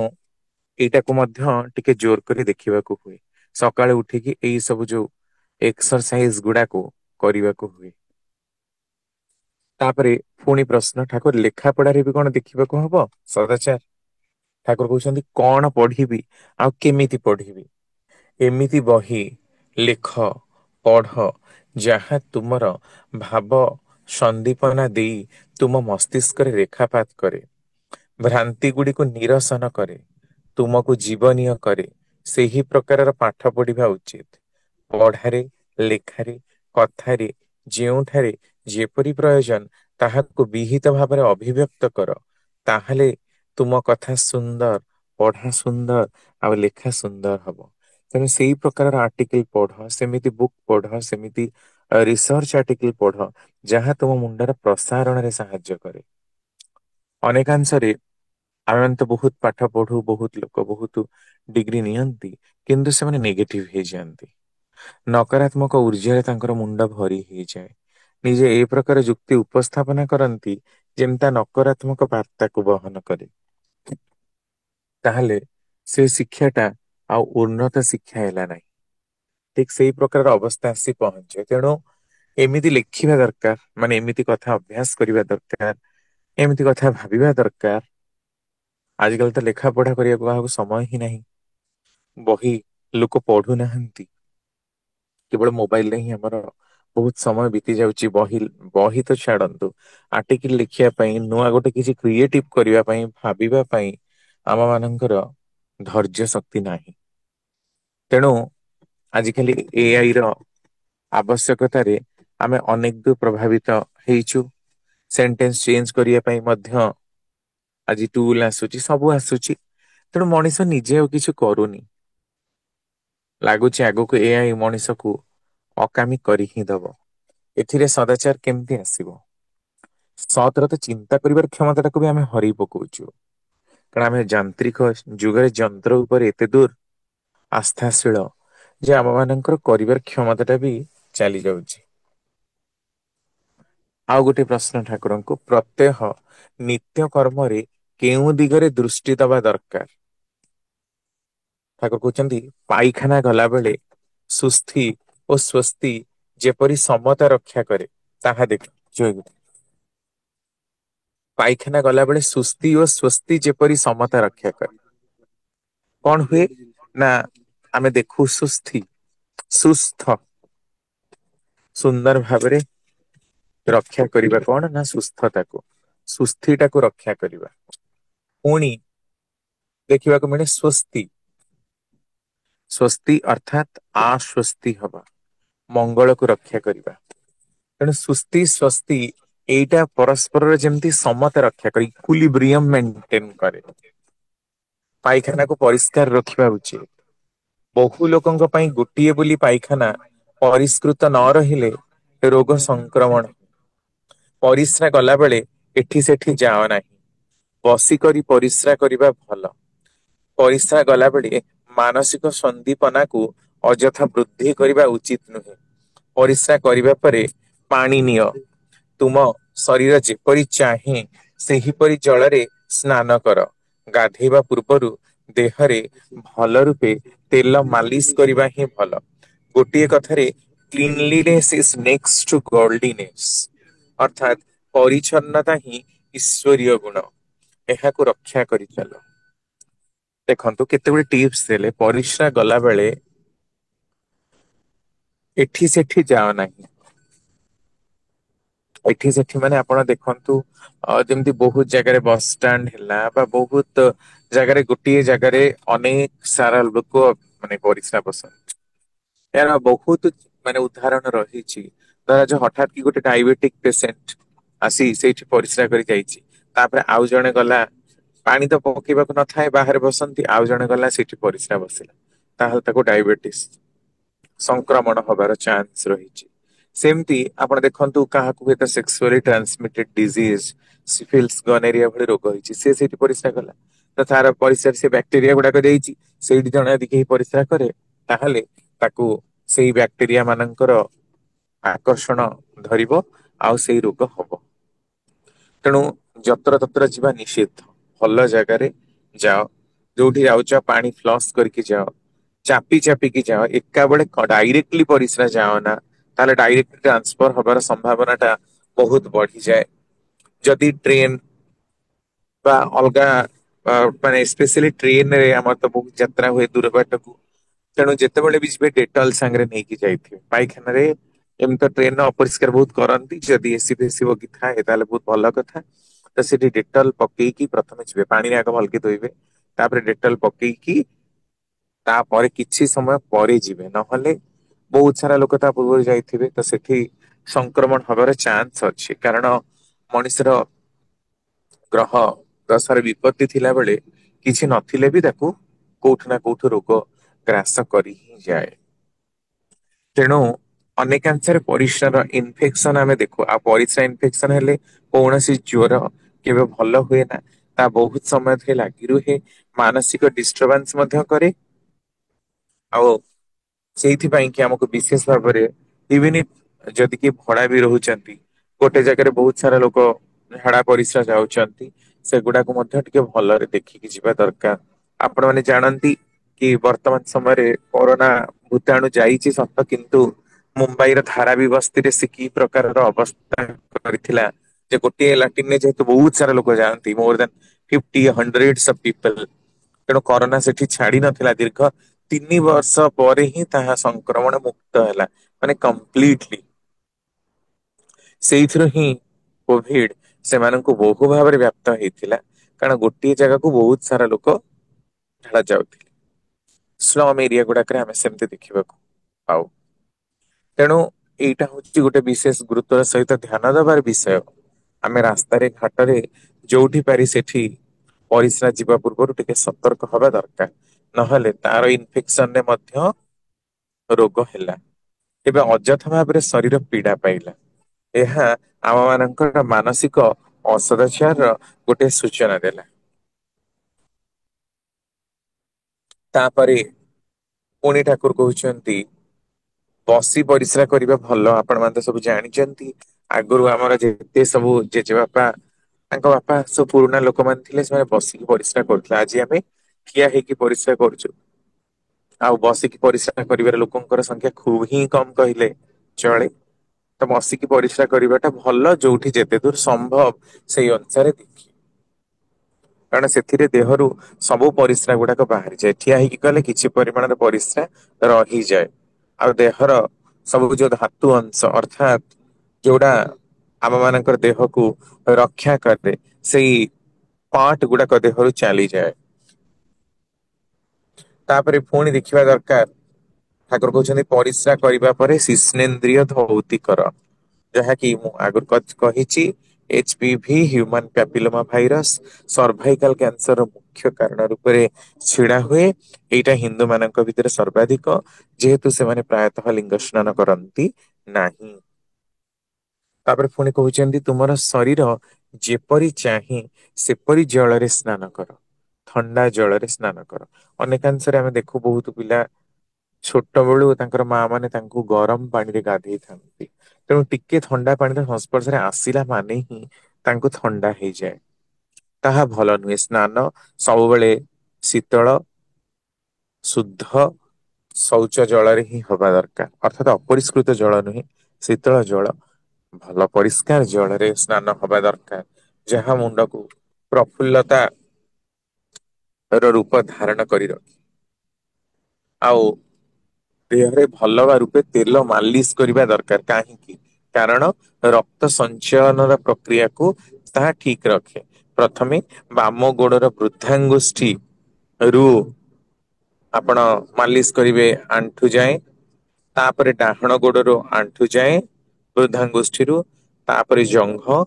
ଏଇଟାକୁ ମଧ୍ୟ ଟିକେ ଜୋର କରି ଦେଖିବାକୁ ହୁଏ। ସକାଳୁ ଉଠିକି ଏଇ ସବୁ ଯୋଉ ଏକ୍ସରସାଇଜ ଗୁଡାକୁ କରିବାକୁ ହୁଏ। ତାପରେ ପୁଣି ପ୍ରଶ୍ନ, ଠାକୁର ଲେଖା ପଢାରେ ବି କଣ ଦେଖିବାକୁ ହବ ସଦାଚାର? ଠାକୁର କହୁଛନ୍ତି କଣ ପଢିବି ଆଉ କେମିତି ପଢିବି? ଏମିତି ବହି ଲେଖ, ପଢ ଯାହା ତୁମର ଭାବ ସନ୍ଦୀପନା ଦେଇ ତୁମ ମସ୍ତିଷ୍କରେ ରେଖାପାତ କରେ। ଭ୍ରାନ୍ତି ଗୁଡିକୁ ନିରସନ କରେ, ତୁମକୁ ଜୀବନୀୟ କରେ। ସେହି ପ୍ରକାରର ପାଠ ପଢିବା ଉଚିତ। ପଢାରେ, ଲେଖାରେ, କଥାରେ ଯେଉଠାରେ ଯେପରି ପ୍ରୟୋଜନ ତାହାକୁ ବିହିତ ଭାବରେ ଅଭିବ୍ୟକ୍ତ କର। ତାହେଲେ ତୁମ କଥା ସୁନ୍ଦର, ପଢା ସୁନ୍ଦର ଆଉ ଲେଖା ସୁନ୍ଦର ହବ। ତେଣୁ ସେଇ ପ୍ରକାରର ଆର୍ଟିକିଲ ପଢ, ସେମିତି ବୁକ୍ ପଢ, ସେମିତି ରିସର୍ଚ୍ଚ ଆର୍ଟିକଲ ପଢ, ଯାହା ତୁମ ମୁଣ୍ଡର ପ୍ରସାରଣରେ ସାହାଯ୍ୟ କରେ। ଅନେକାଂଶରେ ଆମେ ତ ବହୁତ ପାଠ ପଢୁ, ବହୁତ ଲୋକ ବହୁତ ଡିଗ୍ରୀ ନିଅନ୍ତି, କିନ୍ତୁ ସେମାନେ ନେଗେଟିଭ ହେଇଯାଆନ୍ତି। ନକାରାତ୍ମକ ଉର୍ଜାରେ ତାଙ୍କର ମୁଣ୍ଡ ଭରି ହେଇଯାଏ। ନିଜେ ଏ ପ୍ରକାର ଯୁକ୍ତି ଉପସ୍ଥାପନା କରନ୍ତି ଯେମିତି ତା ନକାରାତ୍ମକ ବାର୍ତ୍ତାକୁ ବହନ କରେ। ତାହେଲେ ସେ ଶିକ୍ଷାଟା ଆଉ ଉନ୍ନତ ଶିକ୍ଷା ହେଲା ନାହିଁ। ଠିକ ସେଇ ପ୍ରକାରର ଅବସ୍ଥା ଆସି ପହଞ୍ଚେ। ତେଣୁ ଏମିତି ଲେଖିବା ଦରକାର, ମାନେ ଏମିତି କଥା ଅଭ୍ୟାସ କରିବା ଦରକାର, ଏମିତି କଥା ଭାବିବା ଦରକାର। ଆଜିକାଲି ତ ଲେଖା ପଢା କରିବାକୁ କାହାକୁ ସମୟ ହିଁ ନାହିଁ। ବହି ଲୋକ ପଢୁନାହାନ୍ତି। କେବଳ ମୋବାଇଲରେ ହିଁ ଆମର ବହୁତ ସମୟ ବିତି ଯାଉଛି। ବହି ତ ଛାଡନ୍ତୁ, ଆର୍ଟିକିଲ ଲେଖିବା ପାଇଁ, ନୂଆ ଗୋଟେ କିଛି କ୍ରିଏଟିଭ କରିବା ପାଇଁ, ଭାବିବା ପାଇଁ ଆମ ମାନଙ୍କର ଧୈର୍ଯ୍ୟ ଶକ୍ତି ନାହିଁ। ତେଣୁ ଆଜିକାଲି ଏଆଇ ର ଆବଶ୍ୟକତାରେ ଆମେ ଅନେକ ଦୂର ପ୍ରଭାବିତ ହେଇଛୁ। ସେଣ୍ଟେନ୍ସ ଚେଞ୍ଜ କରିବା ପାଇଁ ମଧ୍ୟ ଆଜି ଟୁଲ ଆସୁଛି, ସବୁ ଆସୁଛି। ତେଣୁ ମଣିଷ ନିଜେ ଆଉ କିଛି କରୁନି। ଲାଗୁଛି ଆଗକୁ ଏଆଇ ମଣିଷକୁ ଅକାମୀ କରି ହିଁ ଦବ। ଏଥିରେ ସଦାଚାର କେମିତି ଆସିବ? ସତର ତ ଚିନ୍ତା କରିବାର କ୍ଷମତା ଟାକୁ ବି ଆମେ ହରେଇ ପକଉଛୁ। କାରଣ ଆମେ ଯାନ୍ତ୍ରିକ ଯୁଗରେ ଯନ୍ତ୍ର ଉପରେ ଏତେ ଦୂର ଆସ୍ଥାଶୀଳ ଯେ ଆମ ମାନଙ୍କର କରିବାର କ୍ଷମତା ଟା ବି ଚାଲି ଯାଉଛି। ଆଉ ଗୋଟେ ପ୍ରଶ୍ନ ଠାକୁରଙ୍କୁ, ପ୍ରତ୍ୟହ ନିତ୍ୟ କର୍ମରେ କେଉଁ ଦିଗରେ ଦୃଷ୍ଟି ଦବା ଦରକାର? ଠାକୁର କହୁଛନ୍ତି ପାଇଖାନା ଗଲାବେଳେ ସୁସ୍ଥି ଓ ସ୍ଵସ୍ତି ଯେପରି ସମତା ରକ୍ଷା କରେ ତାହା ଦେଖ। ପାଇଖାନା ଗଲାବେଳେ ସୁସ୍ଥି ଓ ସ୍ଵସ୍ତି ଯେପରି ସମତା ରକ୍ଷା କରେ। କଣ ହୁଏ ନା ଆମେ ଦେଖୁ ସୁସ୍ଥ ସୁନ୍ଦର ଭାବରେ ରକ୍ଷା କରିବା କଣ ନା ସୁସ୍ଥତାକୁ, ସୁସ୍ଥି ଟାକୁ ରକ୍ଷା କରିବା। ପୁଣି ଦେଖିବାକୁ ମିଳେ ସ୍ଵସ୍ତି। ସ୍ଵସ୍ତି ଅର୍ଥାତ୍ ଆସ୍ୱସ୍ତି ହବା, ମଙ୍ଗଳକୁ ରକ୍ଷା କରିବା। ତେଣୁ ସୁସ୍ଥି ସ୍ଵସ୍ତି ଏଇଟା ପରସ୍ପରରେ ଯେମିତି ସମତା ରକ୍ଷା କରି ଇକୁଇଲିବ୍ରିୟମ ମେଣ୍ଟେନ କରେ। ପାଇଖାନାକୁ ପରିଷ୍କାର ରଖିବା ଉଚିତ। ବହୁ ଲୋକଙ୍କ ପାଇଁ ଗୋଟିଏ ବୋଲି ପାଇଖାନା ପରିଷ୍କୃତ ନ ରହିଲେ ରୋଗ ସଂକ୍ରମଣ। ପରିସ୍ରା ଗଲା ବେଳେ ଏଠି ସେଠି ଯାଅ ନାହିଁ। ବସିକରି ପରିସ୍ରା କରିବା ଭଲ। ପରିସ୍ରା ଗଲାବେଳେ ମାନସିକ ସନ୍ଦୀପନାକୁ ଅଯଥା ବୃଦ୍ଧି କରିବା ଉଚିତ ନୁହେଁ। ପରିସ୍ରା କରିବା ପରେ ପାଣି ନିଅ। ତୁମ ଶରୀର ଯେପରି ଚାହେଁ ସେହିପରି ଜଳରେ ସ୍ନାନ କର। ଗାଧୋଇବା ପୂର୍ବରୁ ଦେହରେ ଭଲ ରୂପେ ତେଲ ମାଲିସ କରିବା ହିଁ ଭଲ। ଗୋଟିଏ କଥାରେ କ୍ଲିନଲିନେସ ଇଜ ନେକ୍ସଟ ଟୁ ଗଡଲିନେସ। ଅର୍ଥାତ୍ ପରିଚ୍ଛନ୍ନତା ହିଁ ଈଶ୍ୱରୀୟ ଗୁଣ। ଏହାକୁ ରକ୍ଷା କରି ଚାଲ। ଦେଖନ୍ତୁ କେତେଗୁଡେ ଟିପ୍ସ ଦେଲେ, ପରିସ୍ରା ଗଲା ବେଳେ ଏଠି ସେଠି ଯାଅ ନାହିଁ। ଏଠି ସେଠି ମାନେ ଆପଣ ଦେଖନ୍ତୁ, ଯେମିତି ବହୁତ ଜାଗାରେ ବସଷ୍ଟାଣ୍ଡ ହେଲା ବା ବହୁତ ଜାଗାରେ ଗୋଟିଏ ଜାଗାରେ ଅନେକ ସାରା ଲୋକ ମାନେ ପରିସ୍ରା ବସନ୍ତି। ଏହାର ବହୁତ ମାନେ ଉଦାହରଣ ରହିଛି। ଧର ଯୋଉ ହଠାତ୍ କି ଗୋଟେ ଡାଇବେଟିକ ପେସେଣ୍ଟ ଆସି ସେଇଠି ପରିସ୍ରା କରି ଯାଇଛି, ତାପରେ ଆଉ ଜଣେ ଗଲା, ପାଣି ତ ପକେଇବାକୁ ନଥାଏ ବାହାରେ ବସନ୍ତି, ଆଉ ଜଣେ ଗଲା ସେଇଠି ପରିସ୍ରା ବସିଲା, ତାହେଲେ ତାକୁ ଡାଇବେଟିସ ସଂକ୍ରମଣ ହବାର ଚାନ୍ସ ରହିଛି। ସେମିତି ଆପଣ ଦେଖନ୍ତୁ କାହାକୁ ହୁଏତ ସେକ୍ସୁଆଲି ଟ୍ରାନ୍ସମିଟେଡ ଡିଜିଜ, ସିଫିଲ୍ସ, ଗନୋରିଆ ଭଳି ରୋଗ ହେଇଛି, ସେ ସେଇଠି ପରିସ୍ରା କଲା, ତ ତାର ପରିସ୍ରାରେ ସେ ବ୍ୟାକ୍ଟେରିଆ ଗୁଡାକ ଯାଇଛି, ସେଇଠି ଜଣେ ଯଦି କେହି ପରିସ୍ରା କରେ, ତାହେଲେ ତାକୁ ସେଇ ବ୍ୟାକ୍ଟେରିଆ ମାନଙ୍କର ଆକର୍ଷଣ ଧରିବ ଆଉ ସେଇ ରୋଗ ହବ। ତେଣୁ ଯତ୍ର ତତ୍ର ଯିବା ନିଷେଧ। ଭଲ ଜାଗାରେ ଯାଅ, ଯୋଉଠି ଯାଉଛ ପାଣି ଫ୍ଲସ କରିକି ଯାଅ, ଚାପି ଚାପିକି ଯାଅ, ଏକା ବେଳେ ଡାଇରେକ୍ଟଲି ପରିସ୍ରା ଯାଅ ନା, ତାହେଲେ ଡାଇରେକ୍ଟ ଟ୍ରାନ୍ସଫର ହବାର ସମ୍ଭାବନା ଟା ବହୁତ ବଢିଯାଏ। ଯଦି ଟ୍ରେନ ବା ଅଲଗା ମାନେ ସ୍ପେସିଆଲି ଟ୍ରେନରେ ଆମର ତ ବହୁତ ଯାତ୍ରା ହୁଏ ଦୂର ବାଟକୁ, ତେଣୁ ଯେତେବେଳେ ବି ଯିବେ ଡେଟଲ ସାଙ୍ଗରେ ନେଇକି ଯାଇଥିବେ। ପାଇଖାନାରେ ଏମିତି ତ ଟ୍ରେନରେ ଅପରିଷ୍କାର ବହୁତ କରନ୍ତି, ଯଦି ଏସି ଫେସି ବଗି ଥାଏ ତାହେଲେ ବହୁତ ଭଲ କଥା। ତ ସେଠି ଡେଟଲ ପକେଇକି ପ୍ରଥମେ ଯିବେ, ପାଣିରେ ଆଗ ଭଲକି ଧୋଇବେ, ତାପରେ ଡେଟଲ ପକେଇକି ତାପରେ କିଛି ସମୟ ପରେ ଯିବେ, ନହେଲେ ବହୁତ ସାରା ଲୋକ ତା ପୂର୍ବରୁ ଯାଇଥିବେ, ତ ସେଠି ସଂକ୍ରମଣ ହବାର ଚାନ୍ସ ଅଛି। କାରଣ ମଣିଷର ଗ୍ରହ ଦଶାର ବିପତ୍ତି ଥିଲା ବେଳେ କିଛି ନଥିଲେ ବି ତାକୁ କୋଉଠୁ ନା କୋଉଠୁ ରୋଗ ଗ୍ରାସ କରି ହିଁ ଯାଏ। ତେଣୁ ଅନେକାଂଶରେ ପରିସ୍ରାର ଇନଫେକ୍ସନ ଆମେ ଦେଖୁ, ଆଉ ପରିସ୍ରା ଇନଫେକ୍ସନ ହେଲେ କୌଣସି ଜ୍ୱର କେବେ ଭଲ ହୁଏ ନା, ତା ବହୁତ ସମୟ ଧରି ଲାଗି ରୁହେ, ମାନସିକ ଡିଷ୍ଟରବାନ୍ସ ମଧ୍ୟ କରେ। ଆଉ ସେଇଥିପାଇଁ କି ଆମକୁ ବିଶେଷ ଭାବରେ ଇଭିନ ଯଦି କି ଭଡା ବି ରହୁଛନ୍ତି, ଗୋଟେ ଜାଗାରେ ବହୁତ ସାରା ଲୋକ ଝାଡା ପରିସ୍ରା ଯାଉଛନ୍ତି, ସେଗୁଡାକୁ ମଧ୍ୟ ଟିକେ ଭଲରେ ଦେଖିକି ଯିବା ଦରକାର। ଆପଣ ମାନେ ଜାଣନ୍ତି କି ବର୍ତ୍ତମାନ ସମୟରେ କରୋନା ଭୂତାଣୁ ଯାଇଛି ସତ, କିନ୍ତୁ ମୁମ୍ବାଇ ର ଧାରାବି ବସ୍ତିରେ ସେ କି ପ୍ରକାରର ଅବସ୍ଥା କରିଥିଲା, ଯେ ଗୋଟିଏ ଲାଟିନରେ ଯେହେତୁ ବହୁତ ସାରା ଲୋକ ଯାଆନ୍ତି, ମୋର ଦାନ 50 ହଣ୍ଡ୍ରେଡ୍ସ ଅଫ ପିପଲ, ତେଣୁ କରୋନା ସେଠି ଛାଡି ନଥିଲା, ଦୀର୍ଘ 3 ବର୍ଷ ପରେ ହିଁ ତାହା ସଂକ୍ରମଣ ମୁକ୍ତ ହେଲା, ମାନେ କମ୍ପ୍ଲିଟଲି। ସେଇଥିରୁ ହିଁ କୋଭିଡ ସେମାନଙ୍କୁ ବହୁ ଭାବରେ ବ୍ୟାପ୍ତ ହେଇଥିଲା, କାରଣ ଗୋଟିଏ ଜାଗାକୁ ବହୁତ ସାରା ଲୋକ ଝାଡା ଯାଉଥିଲେ। ସ୍ଲମ ଏରିଆ ଗୁଡାକରେ ଆମେ ସେମିତି ଦେଖିବାକୁ ପାଉ। ତେଣୁ ଏଇଟା ହଉଛି ଗୋଟେ ବିଶେଷ ଗୁରୁତ୍ୱର ସହିତ ଧ୍ୟାନ ଦବାର ବିଷୟ। ଆମେ ରାସ୍ତାରେ ଘାଟରେ ଯୋଉଠି ପାରି ସେଠି ପରିସ୍ରା ଯିବା ପୂର୍ବରୁ ଟିକେ ସତର୍କ ହବା ଦରକାର, ନହେଲେ ତାର ଇନଫେକ୍ସନରେ ମଧ୍ୟ ରୋଗ ହେଲା, ଏବେ ଅଯଥା ଭାବରେ ଶରୀର ପୀଡା ପାଇଲା। ଏହା ଆମ ମାନଙ୍କର ମାନସିକ ଅସଦାଚାର ର ଗୋଟେ ସୂଚନା ଦେଲା। ତାପରେ ପୁଣି ଠାକୁର କହୁଛନ୍ତି ବସି ପରିସ୍ରା କରିବା ଭଲ, ଆପଣ ମାନେ ତ ସବୁ ଜାଣିଛନ୍ତି। ଆଗରୁ ଆମର ଯେତେ ସବୁ ଜେଜେବାପା, ତାଙ୍କ ବାପା ସବୁ ପୁରୁଣା ଲୋକମାନେ ଥିଲେ, ସେମାନେ ବସିକି ପରିସ୍ରା କରୁଥିଲେ। ଆଜି ଆମେ ଠିଆ ହେଇକି ପରିସ୍ରା କରୁଛୁ। ଆଉ ବସିକି ପରିସ୍ରା କରିବାର ଲୋକଙ୍କର ସଂଖ୍ୟା ଖୁବ ହିଁ କମ କହିଲେ ଚଳେ। ତ ବସିକି ପରିସ୍ରା କରିବାଟା ଭଲ, ଯୋଉଠି ଯେତେ ଦୂର ସମ୍ଭବ ସେଇ ଅନୁସାରେ ଦେଖି, କାରଣ ସେଥିରେ ଦେହରୁ ସବୁ ପରିସ୍ରା ଗୁଡାକ ବାହାରିଯାଏ। ଠିଆ ହେଇକି କଲେ କିଛି ପରିମାଣର ପରିସ୍ରା ରହିଯାଏ। ଆଉ ଦେହର ସବୁ ଯୋଉ ଧାତୁ ଅଂଶ, ଅର୍ଥାତ୍ ଯୋଉଟା ଆମ ମାନଙ୍କର ଦେହକୁ ରକ୍ଷା କରେ, ସେଇ ପାର୍ଟ ଗୁଡାକ ଦେହରୁ ଚାଲିଯାଏ। ତାପରେ ପୁଣି ଦେଖିବା ଦରକାର, ଠାକୁର କହୁଛନ୍ତି ପରିସ୍ରା କରିବା ପରେ ଶିଶ୍ନେନ୍ଦ୍ରିୟ ଧୌତି କର। ଯାହାକି ମୁଁ ଆଗରୁ କହିଛି, H P V human papilloma virus cervical cancer ମୁଖ୍ୟ କାରଣ ରୂପରେ ଛିଡା ହୁଏ। ଏଇଟା ହିନ୍ଦୁ ମାନଙ୍କ ଭିତରେ ସର୍ବାଧିକ, ଯେହେତୁ ସେମାନେ ପ୍ରାୟତଃ ଲିଙ୍ଗ ସ୍ନାନ କରନ୍ତି ନାହିଁ। ତାପରେ ପୁଣି କହୁଛନ୍ତି ତୁମର ଶରୀର ଯେପରି ଚାହିଁ ସେପରି ଜଳରେ ସ୍ନାନ କର, ଥଣ୍ଡା ଜଳରେ ସ୍ନାନ କର। ଅନେକାଂଶରେ ଆମେ ଦେଖୁ ବହୁତ ପିଲା ଛୋଟ ବେଳୁ ତାଙ୍କର ମା ମାନେ ତାଙ୍କୁ ଗରମ ପାଣିରେ ଗାଧେଇଥାନ୍ତି। ତେଣୁ ଟିକେ ଥଣ୍ଡା ପାଣିର ସଂସ୍ପର୍ଶରେ ଆସିଲା ମାନେ ହିଁ ତାଙ୍କୁ ଥଣ୍ଡା ହେଇଯାଏ। ତାହା ଭଲ ନୁହେଁ। ସ୍ନାନ ସବୁବେଳେ ଶୀତଳ ଶୁଦ୍ଧ ଶୌଚ ଜଳରେ ହିଁ ହବା ଦରକାର, ଅର୍ଥାତ ଅପରିଷ୍କୃତ ଜଳ ନୁହେଁ, ଶୀତଳ ଜଳ ଭଲ ପରିଷ୍କାର ଜଳରେ ସ୍ନାନ ହବା ଦରକାର, ଯାହା ମୁଣ୍ଡକୁ ପ୍ରଫୁଲ୍ଲତା ର ରୂପ ଧାରଣ କରି ରଖେ। ଆଉ ଦେହରେ ଭଲ ବା ରୂପେ ତେଲ ମାଲିସ କରିବା ଦରକାର। କାହିଁକି? କାରଣ ରକ୍ତ ସଞ୍ଚାଳନର ପ୍ରକ୍ରିୟାକୁ ତାହା ଠିକ ରଖେ। ପ୍ରଥମେ ବାମ ଗୋଡର ବୃଦ୍ଧାଙ୍ଗୁଷ୍ଠି ରୁ ଆପଣ ମାଲିସ କରିବେ ଆଣ୍ଠୁ ଯାଏଁ। ତାପରେ ଡାହାଣ ଗୋଡରୁ ଆଣ୍ଠୁ ଯାଏଁ ବୃଦ୍ଧାଙ୍ଗୁଷ୍ଠୀରୁ, ତାପରେ ଜଙ୍ଘ,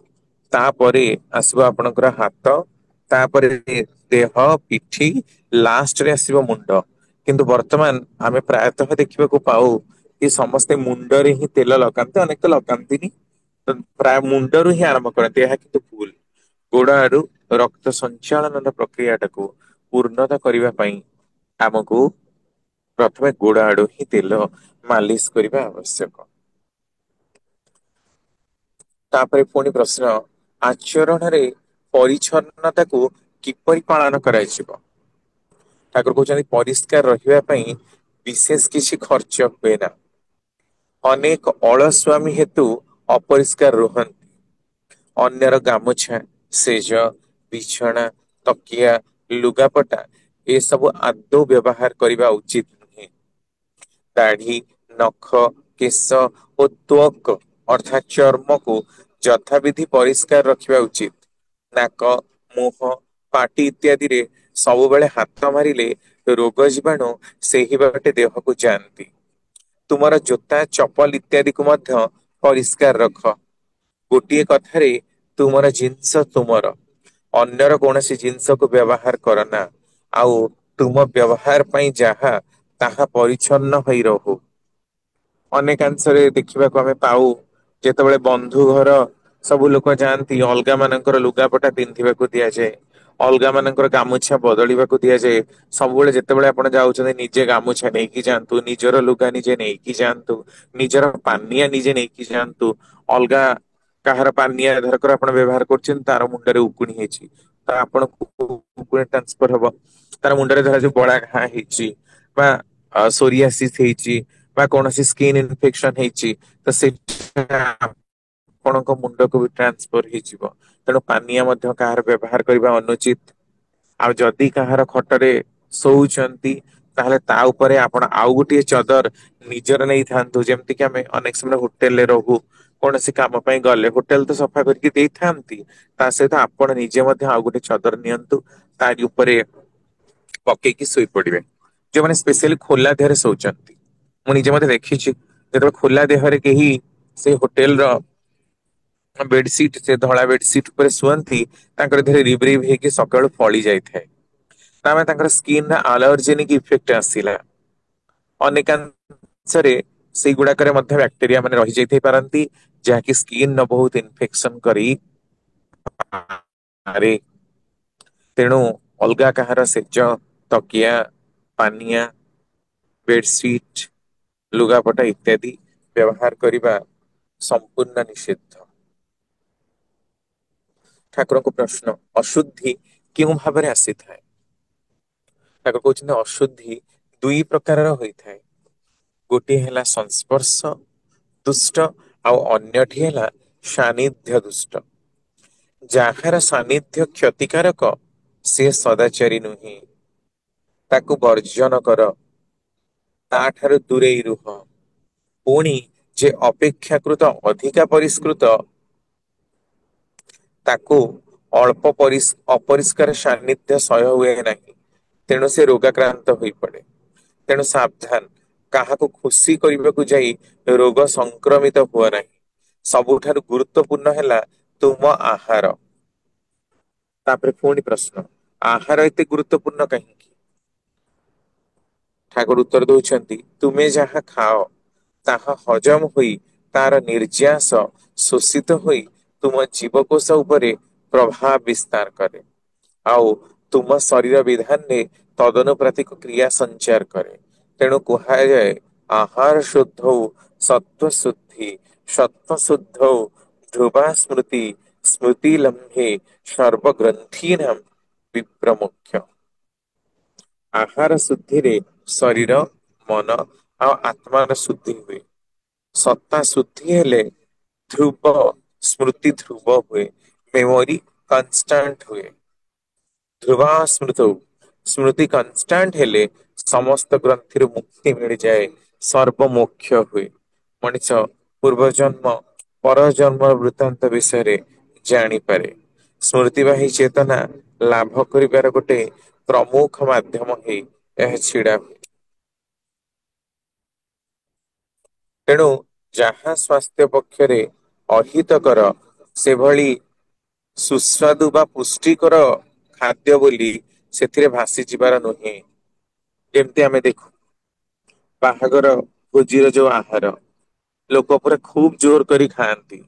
ତାପରେ ଆସିବ ଆପଣଙ୍କର ହାତ, ତାପରେ ଦେହ, ପିଠି, ଲାଷ୍ଟରେ ଆସିବ ମୁଣ୍ଡ। କିନ୍ତୁ ବର୍ତ୍ତମାନ ଆମେ ପ୍ରାୟତଃ ଦେଖିବାକୁ ପାଉ କି ସମସ୍ତେ ମୁଣ୍ଡରେ ହିଁ ତେଲ ଲଗାନ୍ତି, ଅନେକ ତ ଲଗାନ୍ତିନି। ପ୍ରାୟ ମୁଣ୍ଡରୁ ହିଁ ଆରମ୍ଭ କରନ୍ତି, ଏହା କିନ୍ତୁ ଭୁଲ। ଗୋଡ ଆଡୁ ରକ୍ତ ସଞ୍ଚାଳନର ପ୍ରକ୍ରିୟା ଟାକୁ ପୂର୍ଣ୍ଣତା କରିବା ପାଇଁ ଆମକୁ ପ୍ରଥମେ ଗୋଡ ଆଡୁ ହିଁ ତେଲ ମାଲିସ କରିବା ଆବଶ୍ୟକ। ତାପରେ ପୁଣି ପ୍ରଶ୍ନ, ଆଚରଣରେ ପରିଚ୍ଛନ୍ନତାକୁ କିପରି ପାଳନ କରାଯିବ? ଠାକୁର କହୁଛନ୍ତି ପରିଷ୍କାର ରହିବା ପାଇଁ ବିଶେଷ କିଛି ଖର୍ଚ୍ଚ ହୁଏ ନା। ଅନେକ ଅଳସ୍ୱାମୀ ହେତୁ ଅପରିଷ୍କାର ରୁହନ୍ତି। ଅନ୍ୟର ଗାମୁଛା, ସେଜ, ବିଛଣା, ତକିଆ, ଲୁଗାପଟା ଏସବୁ ଆଦୌ ବ୍ୟବହାର କରିବା ଉଚିତ ନୁହେଁ। ଦାଢି, ନଖ, କେଶ ଓ ତ୍ୱକ୍ ଅର୍ଥାତ୍ ଚର୍ମକୁ ଯଥାବିଧି ପରିଷ୍କାର ରଖିବା ଉଚିତ। ନାକ, ମୁହଁ, ପାଟି ଇତ୍ୟାଦିରେ ସବୁବେଳେ ହାତ ମାରିଲେ ରୋଗ ଜୀବାଣୁ ସେହି ବାଟେ ଦେହକୁ ଯାଆନ୍ତି। ତୁମର ଜୋତା, ଚପଲ ଇତ୍ୟାଦିକୁ ମଧ୍ୟ ପରିଷ୍କାର ରଖ। ଗୋଟିଏ କଥାରେ ତୁମର ଜିନିଷ ତୁମର। ଅନ୍ୟର କୌଣସି ଜିନିଷକୁ ବ୍ୟବହାର କର ନା। ଆଉ ତୁମ ବ୍ୟବହାର ପାଇଁ ଯାହା ତାହା ପରିଚ୍ଛନ୍ନ ହୋଇ ରହୁ। ଅନେକାଂଶରେ ଦେଖିବାକୁ ଆମେ ପାଉ, ଯେତେବେଳେ ବନ୍ଧୁ ଘର ସବୁ ଲୋକ ଯାଆନ୍ତି, ଅଲଗା ମାନଙ୍କର ଲୁଗାପଟା ପିନ୍ଧିବାକୁ ଦିଆଯାଏ। ଅଲଗା ମାନଙ୍କର ଗାମୁଛା ବଦଳିବାକୁ ଦିଆଯାଏ। ସବୁବେଳେ ଯେତେବେଳେ ଆପଣ ଯାଉଛନ୍ତି ନିଜେ ଗାମୁଛା ନେଇକି ଯାଆନ୍ତୁ, ନିଜର ଲୁଗା ନିଜେ ନେଇକି ଯାଆନ୍ତୁ। ନିଜର ପାନିଆ ନିଜେ ନେଇକି ଯାଆନ୍ତୁ। ଅଲଗା କାହାର ପାନିଆ ଧରକର ଆପଣ ବ୍ୟବହାର କରୁଛନ୍ତି, ତାର ମୁଣ୍ଡରେ ଉକୁଣି ହେଇଛି, ତ ଆପଣଙ୍କୁ ଟ୍ରାନ୍ସଫର ହବ। ତାର ମୁଣ୍ଡରେ ଧରାଯାଉ ବଳା ଘା ହେଇଛି ବା ସୋରିଆସିସ୍ ହେଇଛି ବା କୌଣସି ସ୍କିନ୍ ଇନଫେକ୍ସନ ହେଇଛି, ତ ସେଟା ଆପଣଙ୍କ ମୁଣ୍ଡକୁ ବି ଟ୍ରାନ୍ସଫର ହେଇଯିବ। ତେଣୁ ପାନିଆ ମଧ୍ୟ କାହାର ବ୍ୟବହାର କରିବା ଅନୁଚିତ। ଆଉ ଯଦି କାହାର ଖଟରେ ଶୋଉଛନ୍ତି, ତାହେଲେ ତା ଉପରେ ଆପଣ ଆଉ ଗୋଟିଏ ଚଦର ନିଜର ନେଇଥାନ୍ତୁ। ଯେମିତି କିି ଆମେ ଅନେକ ସମୟ ହୋଟେଲରେ ରହୁ, କୌଣସି କାମ ପାଇଁ ଗଲେ ହୋଟେଲ ତ ସଫା କରିକି ଦେଇଥାନ୍ତି, ତା ସହିତ ଆପଣ ନିଜେ ମଧ୍ୟ ଆଉ ଗୋଟେ ଚଦର ନିଅନ୍ତୁ, ତାରି ଉପରେ ପକେଇକି ଶୋଇପଡିବେ। ଯୋଉମାନେ ସ୍ପେଶଆଲି ଖୋଲା ଦେହରେ ଶୋଉଛନ୍ତି, ମୁଁ ନିଜେ ମଧ୍ୟ ଦେଖିଛି, ଯେତେବେଳେ ଖୋଲା ଦେହରେ କେହି ସେ ହୋଟେଲ ର ବେଡସିଟ୍, ସେ ଧଳା ବେଡସିଟ୍ ଉପରେ ଶୁଅନ୍ତି, ତାଙ୍କର ଦେହରେ ରିବ riv ହେଇକି ସକାଳୁ ଫଳି ଯାଇଥାଏ। ତା ମାନେ ତାଙ୍କର ସ୍କିନ ଆଲର୍ଜେନିକ ଇଫେକ୍ଟ ଆସିଲା। ଅନେକାଂଶରେ ସେଇଗୁଡାକରେ ମଧ୍ୟ ବ୍ୟାକ୍ଟେରିଆ ମାନେ ରହିଯାଇଥାଇ ପାରନ୍ତି, ଯାହାକି ସ୍କିନ ର ବହୁତ ଇନଫେକ୍ସନ କରି ପାରେ। ତେଣୁ ଅଲଗା କାହାର ସେଜ, ତକିଆ, ପାନିଆ, ବେଡସିଟ୍, ଲୁଗାପଟା ଇତ୍ୟାଦି ବ୍ୟବହାର କରିବା ସମ୍ପୂର୍ଣ୍ଣ ନିଷିଦ୍ଧ। ଠାକୁରଙ୍କ ପ୍ରଶ୍ନ, ଅଶୁଦ୍ଧି କେଉଁ ଭାବରେ ଆସିଥାଏ? ଠାକୁର କହୁଛନ୍ତି ଅଶୁଦ୍ଧି ଦୁଇ ପ୍ରକାରର ହୋଇଥାଏ। ଗୋଟିଏ ହେଲା ସଂସ୍ପର୍ଶ ଦୁଷ୍ଟ, ଆଉ ଅନ୍ୟଟି ହେଲା ସାନିଧ୍ୟ ଦୁଷ୍ଟ। ଯାହାର ସାନିଧ୍ୟ କ୍ଷତିକାରକ, ସେ ସଦାଚାରୀ ନୁହେଁ। ତାକୁ ବର୍ଜନ କର, ତାଠାରୁ ଦୂରେଇ ରୁହ। ପୁଣି ଯେ ଅପେକ୍ଷାକୃତ ଅଧିକା ପରିଷ୍କୃତ, ତାକୁ ଅଳ୍ପ ଅପରିଷ୍କାର ସାନ୍ନିଧ୍ୟ ସହ୍ୟ ହୁଏ ନାହିଁ। ତେଣୁ ସେ ରୋଗାକ୍ରାନ୍ତ ହୋଇପଡେ। ତେଣୁ ସାବଧାନ, କାହାକୁ ଖୁସି କରିବାକୁ ଯାଇ ରୋଗ ସଂକ୍ରମିତ ହୁଅ ନାହିଁ। ସବୁଠାରୁ ଗୁରୁତ୍ୱପୂର୍ଣ୍ଣ ହେଲା ତୁମ ଆହାର। ତାପରେ ପୁଣି ପ୍ରଶ୍ନ, ଆହାର ଏତେ ଗୁରୁତ୍ୱପୂର୍ଣ୍ଣ କାହିଁକି? ଠାକୁର ଉତ୍ତର ଦଉଛନ୍ତି, ତୁମେ ଯାହା ଖାଅ ତାହା ହଜମ ହୋଇ ତାର ନିର୍ଯାସ ଶୋଷିତ ହୋଇ ତୁମ ଜୀବକୋଷ ଉପରେ ପ୍ରଭାବ ବିସ୍ତାର କରେ। ଆଉ ତୁମ ଶରୀର ବିଧାନରେ ତଦନୁପ୍ରାତିକ କ୍ରିୟା ସଞ୍ଚାର କରେ। ତେଣୁ କୁହାଯାଏ, ଆହାର ଶୁଦ୍ଧୌ ସତ୍ଵ ଶୁଦ୍ଧି, ସତ୍ଵ ଶୁଦ୍ଧୌ ଧ୍ରୁବା ସ୍ମୃତି, ସ୍ମୃତି ଲମ୍ଭେ ସର୍ବଗ୍ରନ୍ଥୀନାଂ ବିପ୍ରମୁଖ୍ୟ। ଆହାର ଶୁଦ୍ଧିରେ ଶରୀର, ମନ ଆଉ ଆତ୍ମାର ଶୁଦ୍ଧି ହୁଏ। ସତ୍ତା ଶୁଦ୍ଧି ହେଲେ ଧ୍ରୁବ ସ୍ମୃତି ଧ୍ରୁବ ହୁଏ, ମେମୋରି କନଷ୍ଟାଣ୍ଟ ହୁଏ। ध्रुवा स्मृतौ स्मृति कन्स्टांट हेले समस्त ग्रंथिरु मुक्ति मिल जाए सर्व मोक्ष हुए मनीष पूर्व जन्म पर जन्म वृत्तांत विषय जानी पारे स्मृतिवाही चेतना लाभ करिवार गोटे प्रमुख माध्यम ही यह छिड़ा हुए तेणु जहाँ स्वास्थ्य पक्षरे अहितकर सेभଳି सुस्वादु बा पुष्टिकर खाद्य बोली ସେଥିରେ ଭାସି ଯିବାର ନୁହେଁ ଯେମିତି ଆମେ ଦେଖୁ ବାହାଘର ଭୋଜିର ଯୋଉ ଆହାର ଲୋକ ପୁରା ଖୁବ ଜୋର କରି ଖାଆନ୍ତି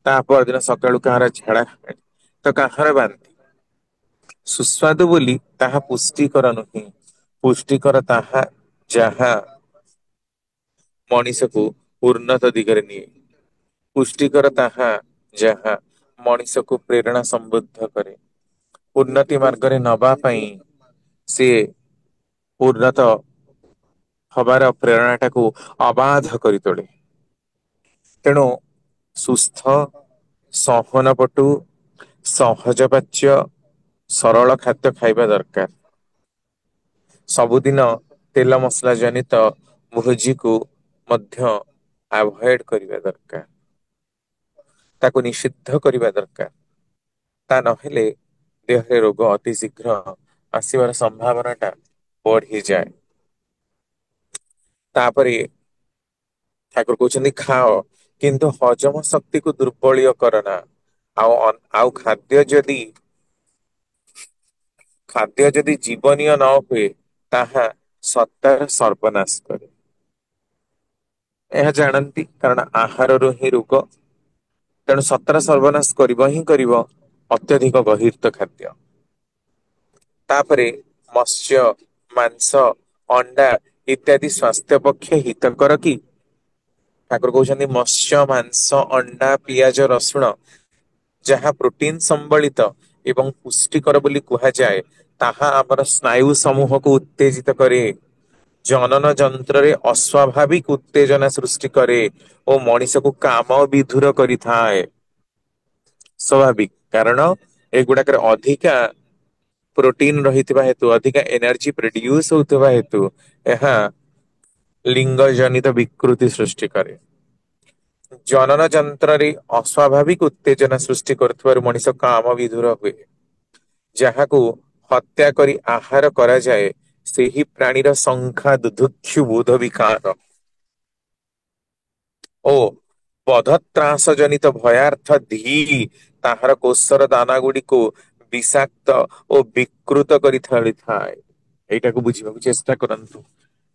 ତା ପରଦିନ ସକାଳୁ କାହାର ଝାଡା ତ କାହାର ବାନ୍ତି ସୁସ୍ୱାଦୁ ବୋଲି ତାହା ପୁଷ୍ଟିକର ନୁହେଁ ପୁଷ୍ଟିକର ତାହା ଯାହା ମଣିଷକୁ ଉନ୍ନତ ଦିଗରେ ନିଏ ପୁଷ୍ଟିକର ତାହା ଯାହା ମଣିଷକୁ ପ୍ରେରଣା ସମ୍ବୁଦ୍ଧ କରେ ଉନ୍ନତି ମାର୍ଗରେ ନବା ପାଇଁ ସିଏ ଉନ୍ନତ ହବାର ପ୍ରେରଣାଟାକୁ ଅବାଧ କରି ତୋଳେ ତେଣୁ ସୁସ୍ଥ ସହନପଟୁ ସହଜପାଚ୍ୟ ସରଳ ଖାଦ୍ୟ ଖାଇବା ଦରକାର ସବୁଦିନ ତେଲ ମସଲା ଜନିତ ଭୋଜିକୁ ମଧ୍ୟ ଆଭଏଡ କରିବା ଦରକାର ତାକୁ ନିଷିଦ୍ଧ କରିବା ଦରକାର ତା ନହେଲେ ଦେହରେ ରୋଗ ଅତି ଶୀଘ୍ର ଆସିବାର ସମ୍ଭାବନା ଟା ବଢିଯାଏ ତାପରେ ଠାକୁର କହୁଛନ୍ତି ଖାଅ କିନ୍ତୁ ହଜମ ଶକ୍ତିକୁ ଦୁର୍ବଳୀୟ କରନା ଆଉ ଖାଦ୍ୟ ଯଦି ଜୀବନୀୟ ନ ହୁଏ ତାହା ସତ୍ତାର ସର୍ବନାଶ କରେ ଏହା ଜାଣନ୍ତି କାରଣ ଆହାରରୁ ହିଁ ରୋଗ ତେଣୁ ସତର ସର୍ବନାଶ କରିବ ହିଁ କରିବ ଅତ୍ୟଧିକ ଗହିର୍ତ ଖାଦ୍ୟ ତାପରେ ମତ୍ସ୍ୟ ମାଂସ ଅଣ୍ଡା ଇତ୍ୟାଦି ସ୍ୱାସ୍ଥ୍ୟ ପକ୍ଷେ ହିତକର କି ଠାକୁର କହୁଛନ୍ତି ମତ୍ସ୍ୟ ମାଂସ ଅଣ୍ଡା ପିଆଜ ରସୁଣ ଯାହା ପ୍ରୋଟିନ ସମ୍ବଳିତ ଏବଂ ପୁଷ୍ଟିକର ବୋଲି କୁହାଯାଏ ତାହା ଆମର ସ୍ନାୟୁ ସମୂହକୁ ଉତ୍ତେଜିତ କରେ ଜନନ ଯନ୍ତ୍ରରେ ଅସ୍ୱାଭାବିକ ଉତ୍ତେଜନା ସୃଷ୍ଟି କରେ ଓ ମଣିଷକୁ କାମ ବିଧୁର କରିଥାଏ ସ୍ୱାଭାବିକ କାରଣ ଏଗୁଡାକରେ ଅଧିକା ପ୍ରୋଟିନ ରହିଥିବା ହେତୁ ଅଧିକା ଏନର୍ଜି ପ୍ରଡ୍ୟୁସ ହଉଥିବା ହେତୁ ଏହା ଲିଙ୍ଗ ଜନିତ ବିକୃତି ସୃଷ୍ଟି କରେ ଜନନ ଯନ୍ତ୍ରରେ ଅସ୍ୱାଭାବିକ ଉତ୍ତେଜନା ସୃଷ୍ଟି କରୁଥିବାରୁ ମଣିଷ କାମ ବିଧୁର ହୁଏ ଯାହାକୁ ହତ୍ୟା କରି ଆହାର କରାଯାଏ ସେହି ପ୍ରାଣୀର ସଂଖ୍ୟା ଦୁଧୁକ୍ଷୁ ବୋଧ ବିକାର ଓ ବଧତ୍ରାସ ଜନିତ ଭୟାର୍ଥ ତାହାର କୋଷର ଦାନା ଗୁଡିକୁ ବିଷାକ୍ତ ଓ ବିକୃତ କରି ଥାଏ ଏଇଟାକୁ ବୁଝିବାକୁ ଚେଷ୍ଟା କରନ୍ତୁ